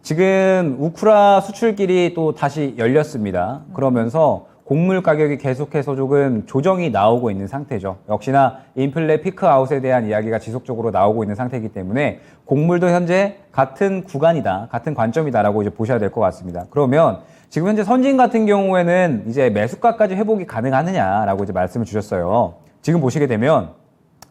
지금 우크라 수출길이 또 다시 열렸습니다. 그러면서 곡물 가격이 계속해서 조금 조정이 나오고 있는 상태죠. 역시나 인플레 피크아웃에 대한 이야기가 지속적으로 나오고 있는 상태이기 때문에 곡물도 현재 같은 구간이다, 같은 관점이다라고 이제 보셔야 될 것 같습니다. 그러면 지금 현재 선진 같은 경우에는 이제 매수가까지 회복이 가능하느냐라고 이제 말씀을 주셨어요. 지금 보시게 되면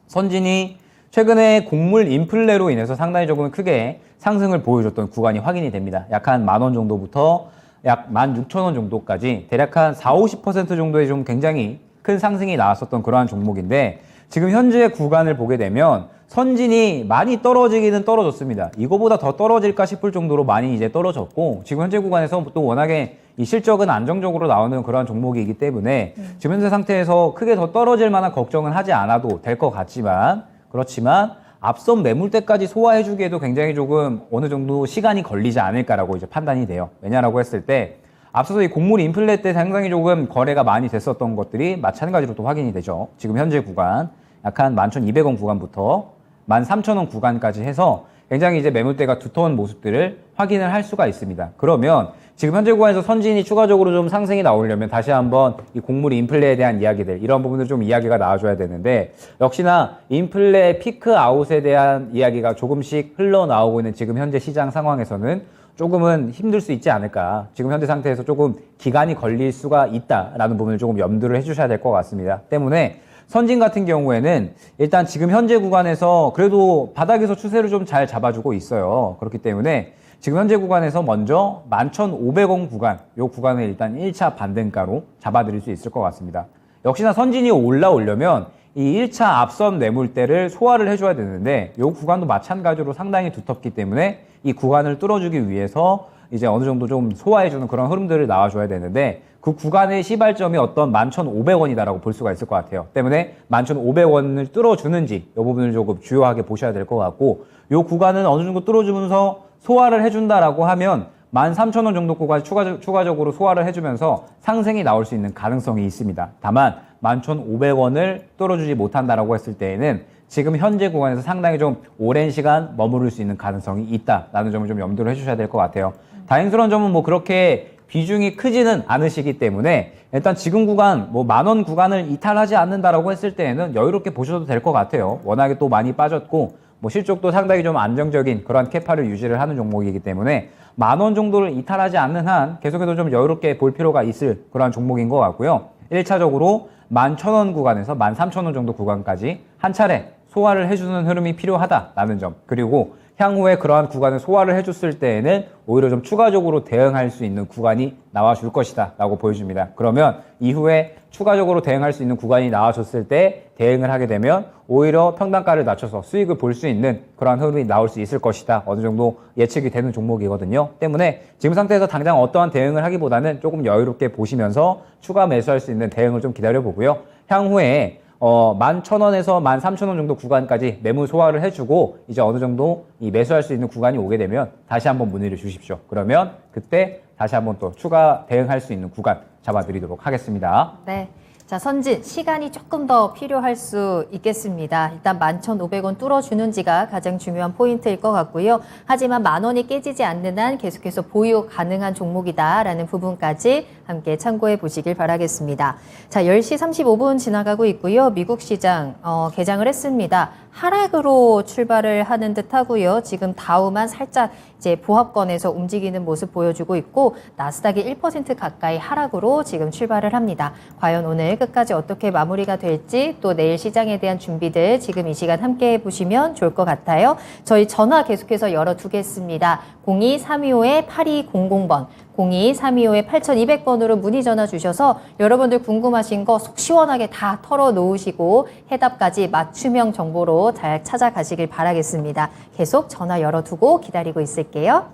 선진이 최근에 곡물 인플레로 인해서 상당히 조금 크게 상승을 보여줬던 구간이 확인이 됩니다. 약 한 10,000원 정도부터 약 16,000원 정도까지 대략 한 40~50% 정도의 좀 굉장히 큰 상승이 나왔었던 그러한 종목인데 지금 현재 구간을 보게 되면 선진이 많이 떨어지기는 떨어졌습니다. 이거보다 더 떨어질까 싶을 정도로 많이 이제 떨어졌고 지금 현재 구간에서 또 워낙에 이 실적은 안정적으로 나오는 그러한 종목이기 때문에 지금 현재 상태에서 크게 더 떨어질 만한 걱정은 하지 않아도 될 것 같지만 그렇지만 앞선 매물대까지 소화해주기에도 굉장히 조금 어느 정도 시간이 걸리지 않을까라고 이제 판단이 돼요. 왜냐라고 했을 때 앞서서 이 곡물 인플레 때 상당히 조금 거래가 많이 됐었던 것들이 마찬가지로 또 확인이 되죠. 지금 현재 구간 약 한 11,200원 구간부터 13,000원 구간까지 해서 굉장히 이제 매물대가 두터운 모습들을 확인을 할 수가 있습니다. 그러면 지금 현재 구간에서 선진이 추가적으로 좀 상승이 나오려면 다시 한번 이 곡물 인플레에 대한 이야기들 이런 부분들 좀 이야기가 나와줘야 되는데 역시나 인플레 피크 아웃에 대한 이야기가 조금씩 흘러나오고 있는 지금 현재 시장 상황에서는 조금은 힘들 수 있지 않을까. 지금 현재 상태에서 조금 기간이 걸릴 수가 있다라는 부분을 조금 염두를 해주셔야 될 것 같습니다. 때문에 선진 같은 경우에는 일단 지금 현재 구간에서 그래도 바닥에서 추세를 좀 잘 잡아주고 있어요. 그렇기 때문에 지금 현재 구간에서 먼저 11,500원 구간, 이 구간을 일단 1차 반등가로 잡아드릴 수 있을 것 같습니다. 역시나 선진이 올라오려면 이 1차 앞선 매물대를 소화를 해줘야 되는데 이 구간도 마찬가지로 상당히 두텁기 때문에 이 구간을 뚫어주기 위해서 이제 어느 정도 좀 소화해주는 그런 흐름들을 나와줘야 되는데 그 구간의 시발점이 어떤 11,500원이다라고 볼 수가 있을 것 같아요. 때문에 11,500원을 뚫어주는지 이 부분을 조금 주요하게 보셔야 될 것 같고 이 구간은 어느 정도 뚫어주면서 소화를 해준다라고 하면 13,000원 정도 구간 추가적으로 소화를 해주면서 상승이 나올 수 있는 가능성이 있습니다. 다만 11,500원을 뚫어주지 못한다라고 했을 때에는 지금 현재 구간에서 상당히 좀 오랜 시간 머무를 수 있는 가능성이 있다라는 점을 좀 염두를 해주셔야 될 것 같아요. 다행스러운 점은 뭐 그렇게 비중이 크지는 않으시기 때문에 일단 지금 구간 뭐 10,000원 구간을 이탈하지 않는다라고 했을 때에는 여유롭게 보셔도 될 것 같아요. 워낙에 또 많이 빠졌고 뭐 실적도 상당히 좀 안정적인 그런 캐파를 유지를 하는 종목이기 때문에 10,000원 정도를 이탈하지 않는 한 계속해서 좀 여유롭게 볼 필요가 있을 그런 종목인 것 같고요. 1차적으로 11,000원 구간에서 13,000원 정도 구간까지 한 차례 소화를 해주는 흐름이 필요하다라는 점, 그리고 향후에 그러한 구간을 소화를 해줬을 때에는 오히려 좀 추가적으로 대응할 수 있는 구간이 나와줄 것이다 라고 보여줍니다. 그러면 이후에 추가적으로 대응할 수 있는 구간이 나와줬을 때 대응을 하게 되면 오히려 평단가를 낮춰서 수익을 볼 수 있는 그러한 흐름이 나올 수 있을 것이다. 어느 정도 예측이 되는 종목이거든요. 때문에 지금 상태에서 당장 어떠한 대응을 하기보다는 조금 여유롭게 보시면서 추가 매수할 수 있는 대응을 좀 기다려보고요. 향후에 11,000원에서 13,000원 정도 구간까지 매물 소화를 해주고 이제 어느 정도 이 매수할 수 있는 구간이 오게 되면 다시 한번 문의를 주십시오. 그러면 그때 다시 한번 또 추가 대응할 수 있는 구간 잡아드리도록 하겠습니다. 네. 자, 선진, 시간이 조금 더 필요할 수 있겠습니다. 일단 11,500원 뚫어주는지가 가장 중요한 포인트일 것 같고요. 하지만 10,000원이 깨지지 않는 한 계속해서 보유 가능한 종목이다라는 부분까지 함께 참고해 보시길 바라겠습니다. 자, 10시 35분 지나가고 있고요. 미국 시장 개장을 했습니다. 하락으로 출발을 하는 듯 하고요. 지금 다우만 살짝 이제 보합권에서 움직이는 모습 보여주고 있고 나스닥이 1% 가까이 하락으로 지금 출발을 합니다. 과연 오늘 끝까지 어떻게 마무리가 될지 또 내일 시장에 대한 준비들 지금 이 시간 함께 해보시면 좋을 것 같아요. 저희 전화 계속해서 열어두겠습니다. 02-325-8200번 02-325-8200번으로 문의 전화 주셔서 여러분들 궁금하신 거 속 시원하게 다 털어놓으시고 해답까지 맞춤형 정보로 잘 찾아가시길 바라겠습니다. 계속 전화 열어두고 기다리고 있을게요.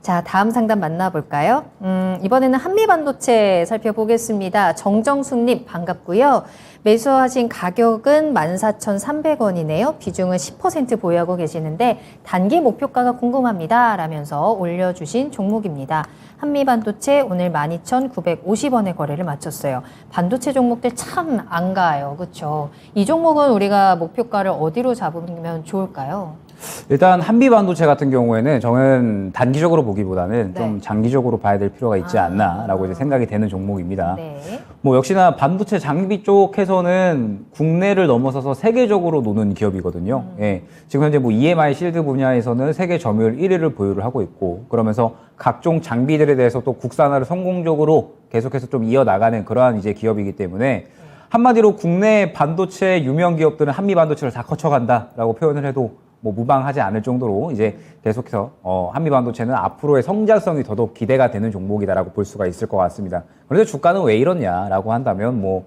자, 다음 상담 만나볼까요? 이번에는 한미반도체 살펴보겠습니다. 정정숙님 반갑고요. 매수하신 가격은 14,300원이네요. 비중은 10% 보유하고 계시는데 단기 목표가가 궁금합니다. 라면서 올려주신 종목입니다. 한미반도체 오늘 12,950원의 거래를 마쳤어요. 반도체 종목들 참 안 가요. 그렇죠? 이 종목은 우리가 목표가를 어디로 잡으면 좋을까요? 일단 한미반도체 같은 경우에는 저는 단기적으로 보기보다는 네. 좀 장기적으로 봐야 될 필요가 있지 않나라고 이제 생각이 되는 종목입니다. 네. 뭐 역시나 반도체 장비 쪽에서는 국내를 넘어서서 세계적으로 노는 기업이거든요. 예. 지금 현재 뭐 EMI 실드 분야에서는 세계 점유율 1위를 보유를 하고 있고 그러면서 각종 장비들에 대해서 또 국산화를 성공적으로 계속해서 좀 이어나가는 그러한 이제 기업이기 때문에 한마디로 국내 반도체 유명 기업들은 한미 반도체를 다 거쳐간다라고 표현을 해도 뭐 무방하지 않을 정도로 이제 계속해서 한미 반도체는 앞으로의 성장성이 더더욱 기대가 되는 종목이다라고 볼 수가 있을 것 같습니다. 그런데 주가는 왜 이러냐라고 한다면 뭐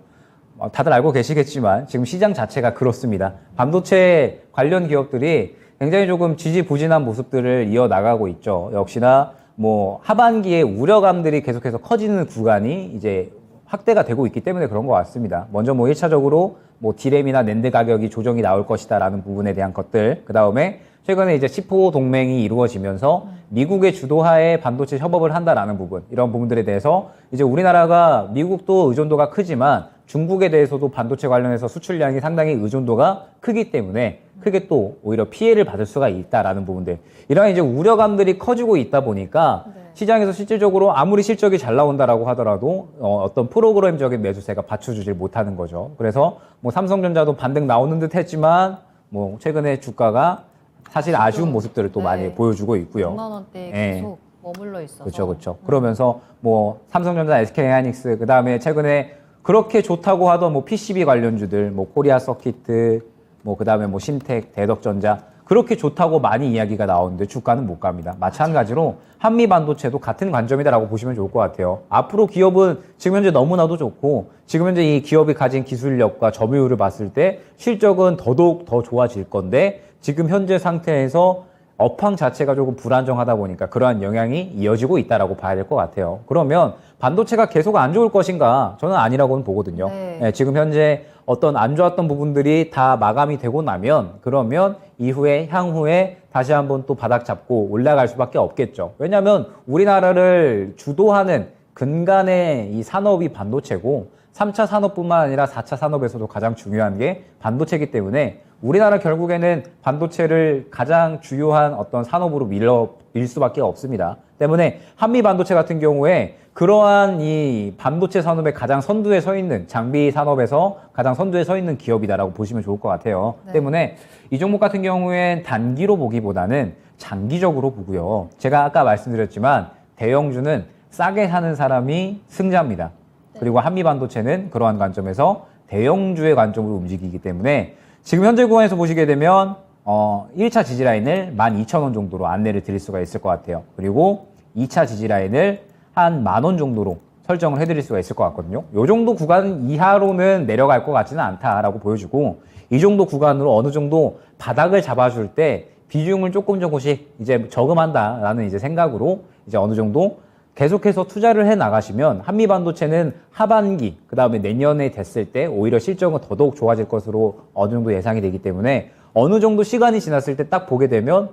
다들 알고 계시겠지만 지금 시장 자체가 그렇습니다. 반도체 관련 기업들이 굉장히 조금 지지부진한 모습들을 이어나가고 있죠. 역시나 뭐 하반기에 우려감들이 계속해서 커지는 구간이 이제 확대가 되고 있기 때문에 그런 것 같습니다. 먼저 뭐 1차적으로 뭐 디램이나 낸드 가격이 조정이 나올 것이다라는 부분에 대한 것들, 그 다음에 최근에 이제 10호 동맹이 이루어지면서 미국의 주도하에 반도체 협업을 한다라는 부분, 이런 부분들에 대해서 이제 우리나라가 미국도 의존도가 크지만 중국에 대해서도 반도체 관련해서 수출량이 상당히 의존도가 크기 때문에 크게 또 오히려 피해를 받을 수가 있다라는 부분들, 이런 이제 우려감들이 커지고 있다 보니까 시장에서 실질적으로 아무리 실적이 잘 나온다라고 하더라도 어떤 프로그램적인 매수세가 받쳐주질 못하는 거죠. 그래서 뭐 삼성전자도 반등 나오는 듯 했지만 뭐 최근에 주가가 사실 아쉬운 모습들을 또 많이 보여주고 있고요. 100만 원대에 계속 머물러 있어서. 그렇죠, 그렇죠. 그러면서 뭐 삼성전자, SK하이닉스, 그 다음에 최근에 그렇게 좋다고 하던 뭐 PCB 관련주들, 뭐 코리아 서키트, 뭐 그 다음에 뭐 신텍, 대덕전자, 그렇게 좋다고 많이 이야기가 나오는데 주가는 못 갑니다. 마찬가지로 한미 반도체도 같은 관점이다라고 보시면 좋을 것 같아요. 앞으로 기업은 지금 현재 너무나도 좋고 지금 현재 이 기업이 가진 기술력과 점유율을 봤을 때 실적은 더더욱 더 좋아질 건데 지금 현재 상태에서 업황 자체가 조금 불안정하다 보니까 그러한 영향이 이어지고 있다라고 봐야 될 것 같아요. 그러면 반도체가 계속 안 좋을 것인가? 저는 아니라고는 보거든요. 네, 지금 현재 어떤 안 좋았던 부분들이 다 마감이 되고 나면 그러면 이후에 향후에 다시 한번 또 바닥 잡고 올라갈 수밖에 없겠죠. 왜냐하면 우리나라를 주도하는 근간의 이 산업이 반도체고 3차 산업뿐만 아니라 4차 산업에서도 가장 중요한 게 반도체이기 때문에 우리나라 결국에는 반도체를 가장 주요한 어떤 산업으로 밀 수밖에 없습니다. 때문에 한미 반도체 같은 경우에 그러한 이 반도체 산업의 가장 선두에 서 있는 장비 산업에서 가장 선두에 서 있는 기업이다라고 보시면 좋을 것 같아요. 때문에 이 종목 같은 경우엔 단기로 보기보다는 장기적으로 보고요. 제가 아까 말씀드렸지만 대형주는 싸게 사는 사람이 승자입니다. 그리고 한미 반도체는 그러한 관점에서 대형주의 관점으로 움직이기 때문에 지금 현재 구간에서 보시게 되면 1차 지지라인을 12,000원 정도로 안내를 드릴 수가 있을 것 같아요. 그리고 2차 지지라인을 한 10,000원 정도로 설정을 해드릴 수가 있을 것 같거든요. 이 정도 구간 이하로는 내려갈 것 같지는 않다라고 보여주고 이 정도 구간으로 어느 정도 바닥을 잡아줄 때 비중을 조금씩 이제 저금한다라는 이제 생각으로 이제 어느 정도 계속해서 투자를 해 나가시면 한미 반도체는 하반기, 그 다음에 내년에 됐을 때 오히려 실적은 더더욱 좋아질 것으로 어느 정도 예상이 되기 때문에 어느 정도 시간이 지났을 때 딱 보게 되면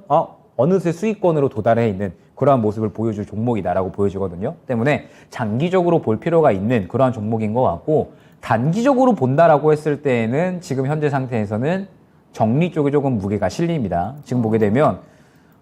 어느새 수익권으로 도달해 있는 그러한 모습을 보여줄 종목이다라고 보여지거든요. 때문에 장기적으로 볼 필요가 있는 그러한 종목인 것 같고 단기적으로 본다라고 했을 때에는 지금 현재 상태에서는 정리 쪽에 조금 무게가 실립니다. 지금 보게 되면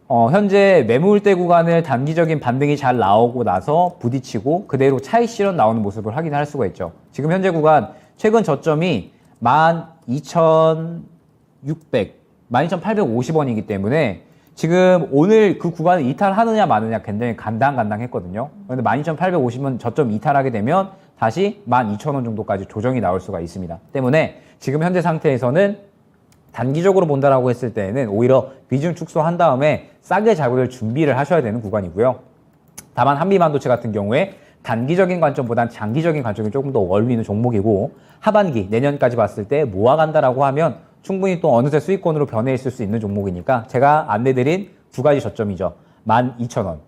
현재 매물대 구간을 단기적인 반등이 잘 나오고 나서 부딪히고 그대로 차익 실현 나오는 모습을 확인할 수가 있죠. 지금 현재 구간 최근 저점이 12,850원이기 때문에 지금 오늘 그 구간을 이탈하느냐 마느냐 굉장히 간당간당했거든요. 그런데 12,850원 저점 이탈하게 되면 다시 12,000원 정도까지 조정이 나올 수가 있습니다. 때문에 지금 현재 상태에서는 단기적으로 본다라고 했을 때는 오히려 비중 축소한 다음에 싸게 잡을 준비를 하셔야 되는 구간이고요. 다만 한미 반도체 같은 경우에 단기적인 관점보단 장기적인 관점이 조금 더 어울리는 종목이고 하반기 내년까지 봤을 때 모아간다라고 하면 충분히 또 어느새 수익권으로 변해 있을 수 있는 종목이니까 제가 안내드린 두 가지 저점이죠. 12,000원,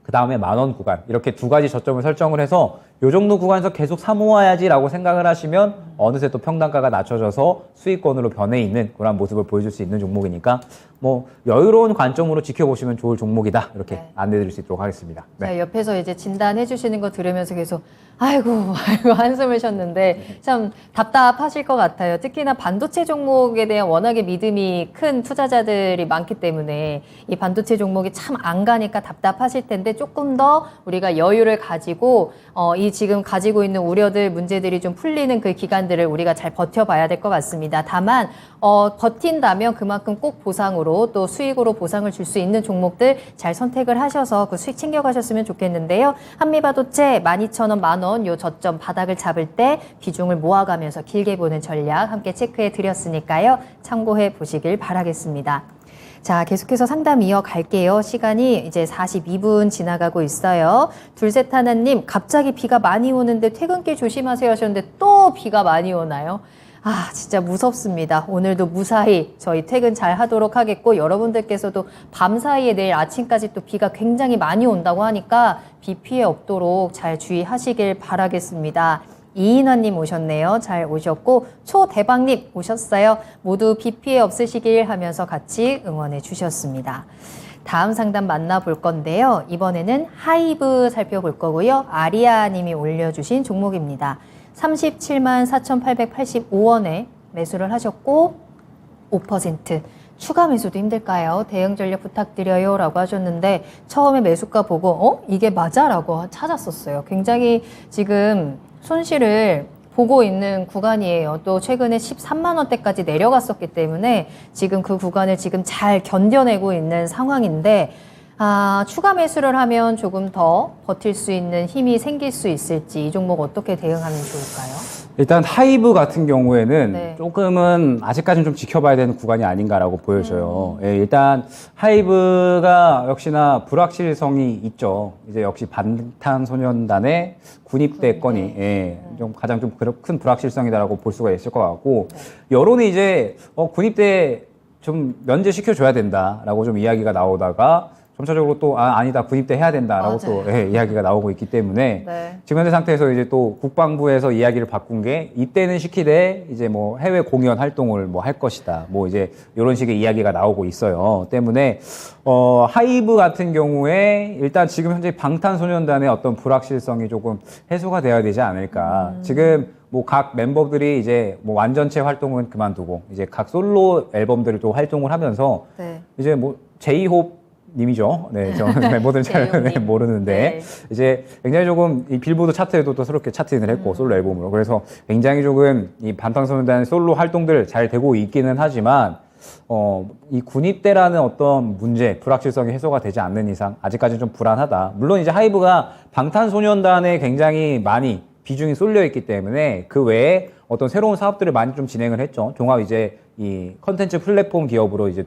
그 다음에 10,000원 구간, 이렇게 두 가지 저점을 설정을 해서 요 정도 구간에서 계속 사모아야지라고 생각을 하시면 어느새 또 평단가가 낮춰져서 수익권으로 변해 있는 그런 모습을 보여줄 수 있는 종목이니까 뭐 여유로운 관점으로 지켜보시면 좋을 종목이다, 이렇게 안내드릴 수 있도록 하겠습니다. 자, 옆에서 이제 진단해 주시는 거 들으면서 계속 아이고 한숨을 쉬었는데 참 답답하실 것 같아요. 특히나 반도체 종목에 대한 워낙에 믿음이 큰 투자자들이 많기 때문에 이 반도체 종목이 참 안 가니까 답답하실 텐데 조금 더 우리가 여유를 가지고 이 우리 지금 가지고 있는 우려들, 문제들이 좀 풀리는 그 기간들을 우리가 잘 버텨봐야 될 것 같습니다. 다만 버틴다면 그만큼 꼭 보상으로 또 수익으로 보상을 줄 수 있는 종목들 잘 선택을 하셔서 그 수익 챙겨가셨으면 좋겠는데요. 한미바도체 12,000원, 만원 요 저점 바닥을 잡을 때 비중을 모아가면서 길게 보는 전략 함께 체크해 드렸으니까요. 참고해 보시길 바라겠습니다. 자, 계속해서 상담 이어갈게요. 시간이 이제 42분 지나가고 있어요. 둘셋하나님, 갑자기 비가 많이 오는데 퇴근길 조심하세요 하셨는데 또 비가 많이 오나요? 아, 진짜 무섭습니다. 오늘도 무사히 저희 퇴근 잘 하도록 하겠고, 여러분들께서도 밤 사이에 내일 아침까지 또 비가 굉장히 많이 온다고 하니까 비 피해 없도록 잘 주의하시길 바라겠습니다. 이인환님 오셨네요. 잘 오셨고, 초대박님 오셨어요. 모두 비 피해 없으시길 하면서 같이 응원해 주셨습니다. 다음 상담 만나볼 건데요. 이번에는 하이브 살펴볼 거고요. 아리아님이 올려주신 종목입니다. 37만 4,885원에 매수를 하셨고 5% 추가 매수도 힘들까요? 대응 전략 부탁드려요 라고 하셨는데 처음에 매수가 보고 이게 맞아? 라고 찾았었어요. 굉장히 지금 손실을 보고 있는 구간이에요. 또 최근에 13만 원대까지 내려갔었기 때문에 지금 그 구간을 지금 잘 견뎌내고 있는 상황인데 추가 매수를 하면 조금 더 버틸 수 있는 힘이 생길 수 있을지 이 종목 어떻게 대응하면 좋을까요? 일단 하이브 같은 경우에는 네. 조금은 아직까지는 좀 지켜봐야 되는 구간이 아닌가라고 보여져요. 예, 일단 하이브가 역시나 불확실성이 있죠. 이제 역시 방탄소년단의 군입대 건이 좀 가장 좀 큰 불확실성이다라고 볼 수가 있을 것 같고 여론이 이제 군입대 좀 면제시켜줘야 된다라고 좀 이야기가 나오다가 점차적으로 또 아니다 군입대 해야 된다라고 또 이야기가 나오고 있기 때문에 지금 현재 상태에서 이제 또 국방부에서 이야기를 바꾼 게 이때는 시키되 이제 뭐 해외 공연 활동을 뭐 할 것이다 뭐 이제 이런 식의 이야기가 나오고 있어요. 때문에 하이브 같은 경우에 일단 지금 현재 방탄소년단의 어떤 불확실성이 조금 해소가 돼야 되지 않을까. 지금 뭐 각 멤버들이 이제 뭐 완전체 활동은 그만두고 이제 각 솔로 앨범들을 또 활동을 하면서 이제 뭐 제이홉 님이죠. 네, 저는 멤버들은 잘 모르는데 이제 굉장히 조금 이 빌보드 차트에도 또 새롭게 차트인을 했고 솔로 앨범으로 그래서 굉장히 조금 이 방탄소년단 솔로 활동들 잘 되고 있기는 하지만 이 군입대라는 어떤 문제 불확실성이 해소가 되지 않는 이상 아직까지는 좀 불안하다. 물론 이제 하이브가 방탄소년단에 굉장히 많이 비중이 쏠려 있기 때문에 그 외에 어떤 새로운 사업들을 많이 좀 진행을 했죠. 종합 이제 이 컨텐츠 플랫폼 기업으로 이제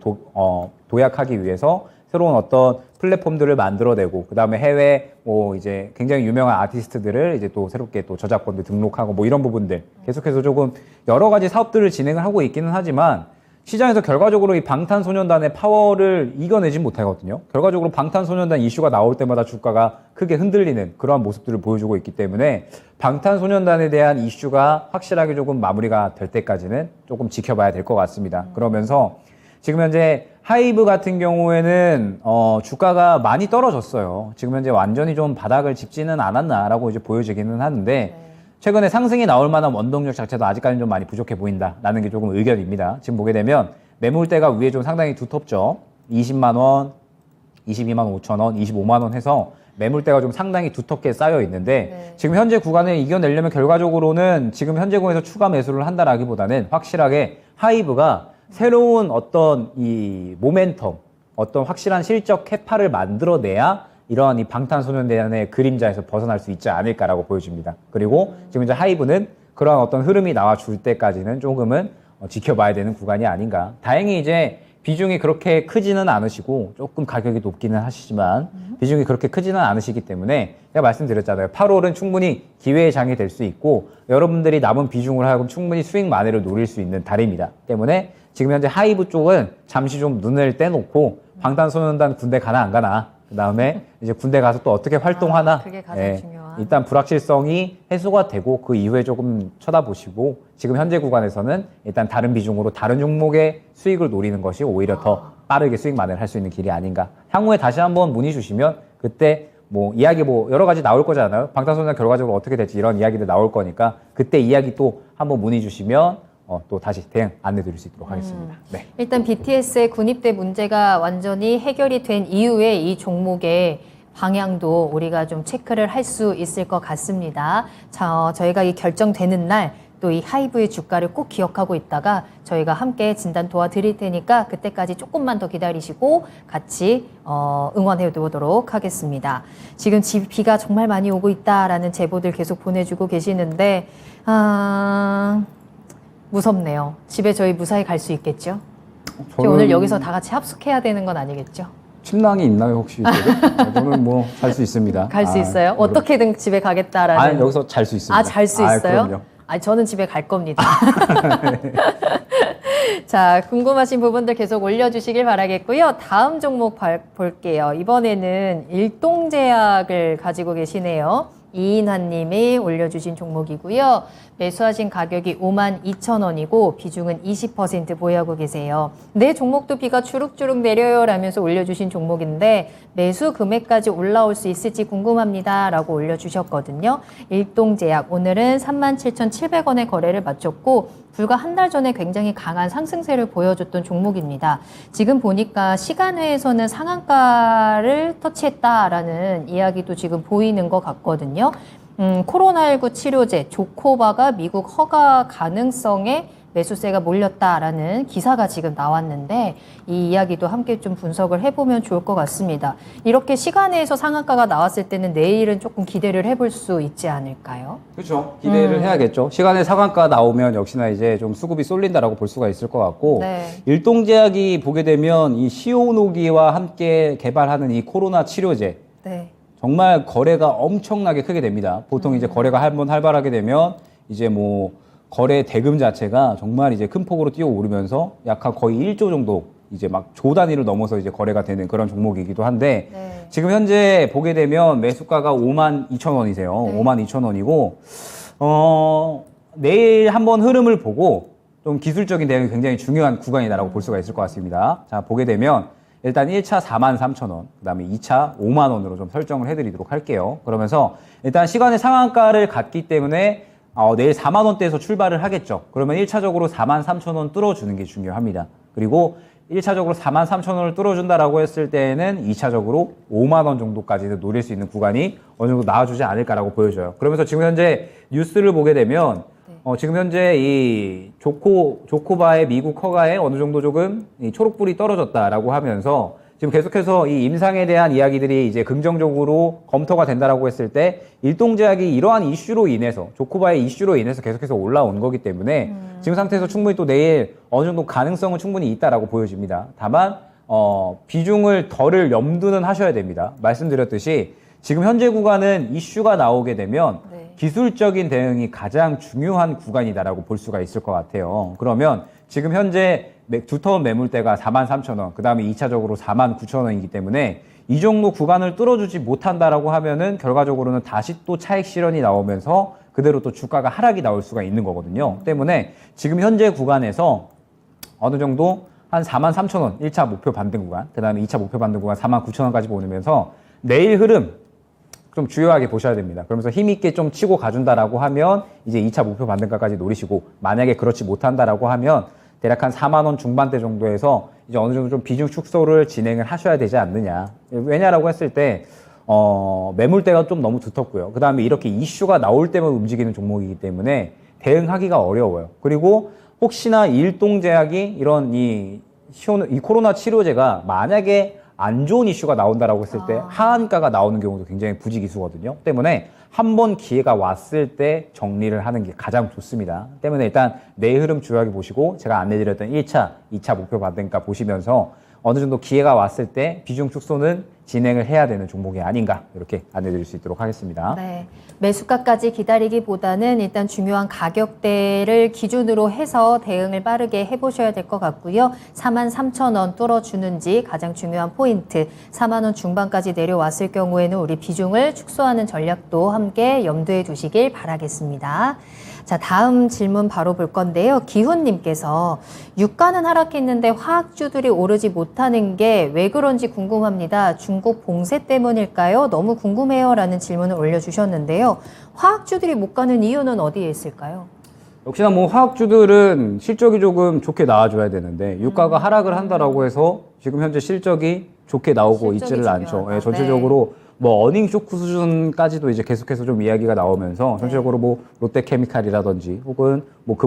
도약하기 위해서 새로운 어떤 플랫폼들을 만들어내고 그다음에 해외 뭐 이제 굉장히 유명한 아티스트들을 이제 또 새롭게 또 저작권도 등록하고 뭐 이런 부분들 계속해서 조금 여러 가지 사업들을 진행을 하고 있기는 하지만 시장에서 결과적으로 이 방탄소년단의 파워를 이겨내지 못하거든요. 결과적으로 방탄소년단 이슈가 나올 때마다 주가가 크게 흔들리는 그러한 모습들을 보여주고 있기 때문에 방탄소년단에 대한 이슈가 확실하게 조금 마무리가 될 때까지는 조금 지켜봐야 될 것 같습니다. 그러면서 지금 현재 하이브 같은 경우에는 주가가 많이 떨어졌어요. 지금 현재 완전히 좀 바닥을 짚지는 않았나라고 이제 보여지기는 하는데 최근에 상승이 나올 만한 원동력 자체도 아직까지는 좀 많이 부족해 보인다라는 게 조금 의견입니다. 지금 보게 되면 매물대가 위에 좀 상당히 두텁죠. 20만 원, 22만 5천 원, 25만 원 해서 매물대가 좀 상당히 두텁게 쌓여 있는데 지금 현재 구간을 이겨내려면 결과적으로는 지금 현재 구간에서 추가 매수를 한다라기보다는 확실하게 하이브가 새로운 어떤 이 모멘텀, 어떤 확실한 실적 캐파를 만들어내야 이러한 이 방탄소년단의 그림자에서 벗어날 수 있지 않을까라고 보여집니다. 그리고 지금 이제 하이브는 그러한 어떤 흐름이 나와줄 때까지는 조금은 지켜봐야 되는 구간이 아닌가. 다행히 이제 비중이 그렇게 크지는 않으시고 조금 가격이 높기는 하시지만 비중이 그렇게 크지는 않으시기 때문에 제가 말씀드렸잖아요. 8월은 충분히 기회의 장이 될 수 있고 여러분들이 남은 비중을 하여금 충분히 수익 만회를 노릴 수 있는 달입니다. 때문에 지금 현재 하이브 쪽은 잠시 좀 눈을 떼놓고 방탄소년단 군대 가나 안 가나 그 다음에 이제 군대 가서 또 어떻게 활동하나 그게 가장 중요한. 일단 불확실성이 해소가 되고 그 이후에 조금 쳐다보시고 지금 현재 구간에서는 일단 다른 비중으로 다른 종목의 수익을 노리는 것이 오히려 더 빠르게 수익 만회를 할 수 있는 길이 아닌가. 향후에 다시 한번 문의 주시면 그때 뭐 이야기 뭐 여러 가지 나올 거잖아요. 방탄소년단 결과적으로 어떻게 될지 이런 이야기들 나올 거니까 그때 이야기 또 한번 문의 주시면 또 다시 대응 안내 드릴 수 있도록 하겠습니다. 네. 일단 BTS의 군입대 문제가 완전히 해결이 된 이후에 이 종목에 방향도 우리가 좀 체크를 할 수 있을 것 같습니다. 자, 저희가 이 결정되는 날 또 이 하이브의 주가를 꼭 기억하고 있다가 저희가 함께 진단 도와드릴 테니까 그때까지 조금만 더 기다리시고 같이 응원해 보도록 하겠습니다. 지금 비가 정말 많이 오고 있다라는 제보들 계속 보내주고 계시는데 무섭네요. 집에 저희 무사히 갈 수 있겠죠? 저희 오늘 여기서 다 같이 합숙해야 되는 건 아니겠죠? 침낭이 있나요 혹시? 저는 뭐 잘 수 있습니다. 갈 수 있어요? 어떻게든 집에 가겠다라는. 아니 여기서 잘 수 있습니다. 잘 수 있어요? 그럼요. 저는 집에 갈 겁니다. 자, 궁금하신 부분들 계속 올려주시길 바라겠고요. 다음 종목 볼게요. 이번에는 일동제약을 가지고 계시네요. 이인환님이 올려주신 종목이고요. 매수하신 가격이 52,000원이고 비중은 20% 보유하고 계세요. 내 종목도 비가 주룩주룩 내려요 라면서 올려주신 종목인데 매수 금액까지 올라올 수 있을지 궁금합니다 라고 올려주셨거든요. 일동제약 오늘은 37,700원의 거래를 마쳤고 불과 한 달 전에 굉장히 강한 상승세를 보여줬던 종목입니다. 지금 보니까 시간외에서는 상한가를 터치했다라는 이야기도 지금 보이는 것 같거든요. 코로나19 치료제 조코바가 미국 허가 가능성에 매수세가 몰렸다라는 기사가 지금 나왔는데 이 이야기도 함께 좀 분석을 해보면 좋을 것 같습니다. 이렇게 시간에서 상한가가 나왔을 때는 내일은 조금 기대를 해볼 수 있지 않을까요? 그렇죠. 기대를 해야겠죠. 시간에 상한가 나오면 역시나 이제 좀 수급이 쏠린다라고 볼 수가 있을 것 같고 네. 일동제약이 보게 되면 이 시오노기와 함께 개발하는 이 코로나 치료제 네. 정말 거래가 엄청나게 크게 됩니다. 보통 이제 거래가 한번 활발하게 되면 이제 뭐 거래 대금 자체가 정말 이제 큰 폭으로 뛰어오르면서 약 거의 1조 정도 이제 막 조 단위를 넘어서 이제 거래가 되는 그런 종목이기도 한데 네. 지금 현재 보게 되면 매수가가 52,000원이세요. 네. 52,000원이고 내일 한번 흐름을 보고 좀 기술적인 대응이 굉장히 중요한 구간이다라고 볼 수가 있을 것 같습니다. 자, 보게 되면 일단 1차 43,000원, 그 다음에 2차 5만원으로 좀 설정을 해드리도록 할게요. 그러면서 일단 시간의 상한가를 갔기 때문에 내일 4만원대에서 출발을 하겠죠. 그러면 1차적으로 43,000원 뚫어주는 게 중요합니다. 그리고 1차적으로 43,000원을 뚫어준다라고 했을 때는 2차적으로 5만원 정도까지는 노릴 수 있는 구간이 어느 정도 나와주지 않을까라고 보여져요. 그러면서 지금 현재 뉴스를 보게 되면 지금 현재 이 조코바의 미국 허가에 어느 정도 조금 이 초록불이 떨어졌다라고 하면서 지금 계속해서 이 임상에 대한 이야기들이 이제 긍정적으로 검토가 된다라고 했을 때 일동제약이 이러한 이슈로 인해서 조코바의 이슈로 인해서 계속해서 올라온 거기 때문에 지금 상태에서 충분히 또 내일 어느 정도 가능성은 충분히 있다라고 보여집니다. 다만 비중을 덜을 염두는 하셔야 됩니다. 말씀드렸듯이 지금 현재 구간은 이슈가 나오게 되면 네. 기술적인 대응이 가장 중요한 구간이다라고 볼 수가 있을 것 같아요. 그러면 지금 현재 두터운 매물대가 43,000원, 그 다음에 2차적으로 49,000원이기 때문에 이 정도 구간을 뚫어주지 못한다라고 하면은 결과적으로는 다시 또 차익 실현이 나오면서 그대로 또 주가가 하락이 나올 수가 있는 거거든요. 때문에 지금 현재 구간에서 어느 정도 한 43,000원 1차 목표 반등 구간, 그 다음에 2차 목표 반등 구간 49,000원까지 보면서 내일 흐름 좀 주요하게 보셔야 됩니다. 그러면서 힘있게 좀 치고 가준다라고 하면 이제 2차 목표 반등가까지 노리시고 만약에 그렇지 못한다라고 하면 대략 한 4만원 중반대 정도에서 이제 어느 정도 좀 비중 축소를 진행을 하셔야 되지 않느냐. 왜냐라고 했을 때, 매물대가 좀 너무 두텁고요. 그 다음에 이렇게 이슈가 나올 때만 움직이는 종목이기 때문에 대응하기가 어려워요. 그리고 혹시나 일동제약이 이런 이 코로나 치료제가 만약에 안 좋은 이슈가 나온다라고 했을 때 하한가가 나오는 경우도 굉장히 부지기수거든요. 때문에 한번 기회가 왔을 때 정리를 하는 게 가장 좋습니다. 때문에 일단 내일 흐름 주요하게 보시고 제가 안내드렸던 1차, 2차 목표 반등가 보시면서 어느 정도 기회가 왔을 때 비중 축소는 진행을 해야 되는 종목이 아닌가 이렇게 안내드릴 수 있도록 하겠습니다. 네, 매수가까지 기다리기보다는 일단 중요한 가격대를 기준으로 해서 대응을 빠르게 해보셔야 될 것 같고요. 43,000원 뚫어주는지 가장 중요한 포인트, 4만원 중반까지 내려왔을 경우에는 우리 비중을 축소하는 전략도 함께 염두에 두시길 바라겠습니다. 자, 다음 질문 바로 볼 건데요. 기훈님께서 유가는 하락했는데 화학주들이 오르지 못하는 게 왜 그런지 궁금합니다. 중국 봉쇄 때문일까요? 너무 궁금해요. 라는 질문을 올려주셨는데요. 화학주들이 못 가는 이유는 어디에 있을까요? 역시나 뭐 화학주들은 실적이 조금 좋게 나와줘야 되는데 유가가 하락을 한다라고 해서 지금 현재 실적이 좋게 나오고 실적이 있지를 않죠. 중요하다. 예, 전체적으로 뭐 어닝 쇼크 수준까지도 이제 계속해서 좀 이야기가 나오면서 전체적으로 뭐 롯데케미칼이라든지 혹은 뭐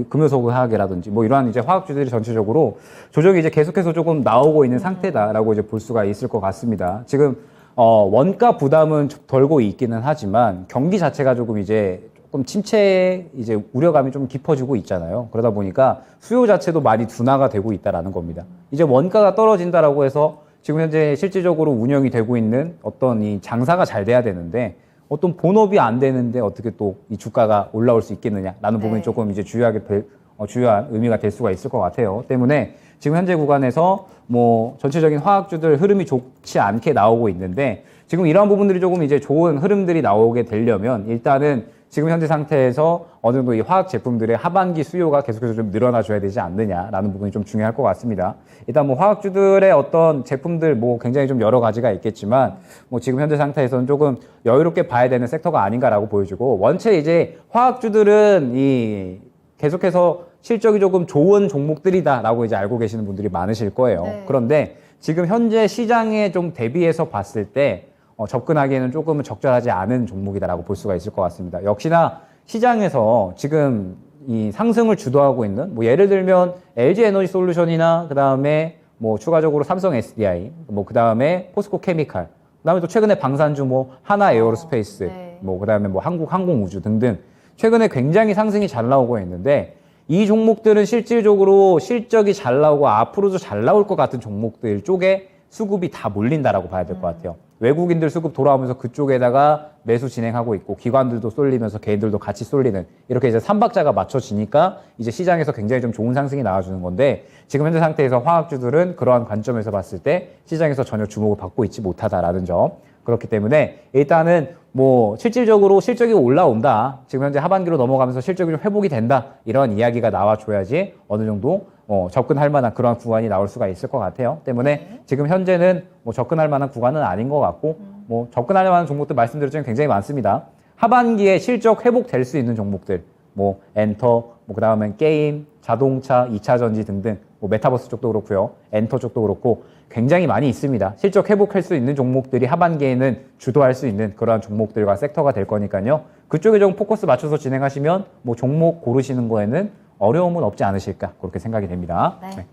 금요소화학이라든지 뭐 이러한 이제 화학주들이 전체적으로 조정이 이제 계속해서 조금 나오고 있는 상태다라고 이제 볼 수가 있을 것 같습니다. 지금 원가 부담은 덜고 있기는 하지만 경기 자체가 조금 이제 조금 침체 이제 우려감이 좀 깊어지고 있잖아요. 그러다 보니까 수요 자체도 많이 둔화가 되고 있다라는 겁니다. 이제 원가가 떨어진다라고 해서 지금 현재 실질적으로 운영이 되고 있는 어떤 이 장사가 잘 돼야 되는데 어떤 본업이 안 되는데 어떻게 또 이 주가가 올라올 수 있겠느냐라는 부분이 조금 이제 주요한 의미가 될 수가 있을 것 같아요. 때문에 지금 현재 구간에서 뭐 전체적인 화학주들 흐름이 좋지 않게 나오고 있는데 지금 이러한 부분들이 조금 이제 좋은 흐름들이 나오게 되려면 일단은 지금 현재 상태에서 어느 정도 이 화학 제품들의 하반기 수요가 계속해서 좀 늘어나줘야 되지 않느냐라는 부분이 좀 중요할 것 같습니다. 일단 뭐 화학주들의 어떤 제품들 뭐 굉장히 좀 여러 가지가 있겠지만 뭐 지금 현재 상태에서는 조금 여유롭게 봐야 되는 섹터가 아닌가라고 보여지고 원체 이제 화학주들은 이 계속해서 실적이 조금 좋은 종목들이다라고 이제 알고 계시는 분들이 많으실 거예요. 네. 그런데 지금 현재 시장에 좀 대비해서 봤을 때 접근하기에는 조금은 적절하지 않은 종목이다라고 볼 수가 있을 것 같습니다. 역시나 시장에서 지금 이 상승을 주도하고 있는 뭐 예를 들면 LG 에너지 솔루션이나 그다음에 뭐 추가적으로 삼성 SDI 뭐 그다음에 포스코 케미칼 그다음에 또 최근에 방산주 뭐 하나 에어로스페이스 네. 뭐 그다음에 뭐 한국 항공우주 등등 최근에 굉장히 상승이 잘 나오고 있는데 이 종목들은 실질적으로 실적이 잘 나오고 앞으로도 잘 나올 것 같은 종목들 쪽에 수급이 다 몰린다라고 봐야 될 것 같아요. 외국인들 수급 돌아오면서 그쪽에다가 매수 진행하고 있고 기관들도 쏠리면서 개인들도 같이 쏠리는 이렇게 이제 삼박자가 맞춰지니까 이제 시장에서 굉장히 좀 좋은 상승이 나와주는 건데 지금 현재 상태에서 화학주들은 그러한 관점에서 봤을 때 시장에서 전혀 주목을 받고 있지 못하다라는 점. 그렇기 때문에 일단은 뭐 실질적으로 실적이 올라온다. 지금 현재 하반기로 넘어가면서 실적이 좀 회복이 된다. 이런 이야기가 나와줘야지 어느 정도 접근할 만한 그런 구간이 나올 수가 있을 것 같아요. 때문에 지금 현재는 뭐 접근할 만한 구간은 아닌 것 같고 뭐 접근할 만한 종목들 말씀드렸지만 굉장히 많습니다. 하반기에 실적 회복될 수 있는 종목들 뭐 엔터, 뭐 그다음에 게임, 자동차, 2차 전지 등등 뭐 메타버스 쪽도 그렇고요. 엔터 쪽도 그렇고 굉장히 많이 있습니다. 실적 회복할 수 있는 종목들이 하반기에는 주도할 수 있는 그러한 종목들과 섹터가 될 거니까요. 그쪽에 좀 포커스 맞춰서 진행하시면 뭐 종목 고르시는 거에는 어려움은 없지 않으실까 그렇게 생각이 됩니다. 네.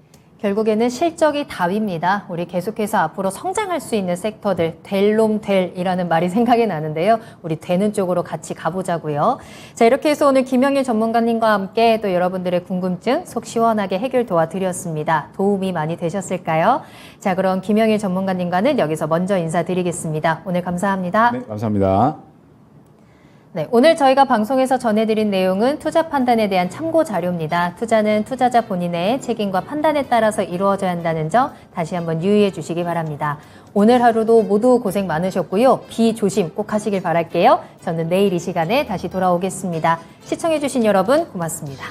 결국에는 실적이 답입니다. 우리 계속해서 앞으로 성장할 수 있는 섹터들 될 놈 될이라는 말이 생각이 나는데요. 우리 되는 쪽으로 같이 가보자고요. 자, 이렇게 해서 오늘 김영일 전문가님과 함께 또 여러분들의 궁금증 속 시원하게 해결 도와드렸습니다. 도움이 많이 되셨을까요? 자, 그럼 김영일 전문가님과는 여기서 먼저 인사드리겠습니다. 오늘 감사합니다. 네, 감사합니다. 네, 오늘 저희가 방송에서 전해드린 내용은 투자 판단에 대한 참고 자료입니다. 투자는 투자자 본인의 책임과 판단에 따라서 이루어져야 한다는 점 다시 한번 유의해 주시기 바랍니다. 오늘 하루도 모두 고생 많으셨고요. 비 조심 꼭 하시길 바랄게요. 저는 내일 이 시간에 다시 돌아오겠습니다. 시청해 주신 여러분 고맙습니다.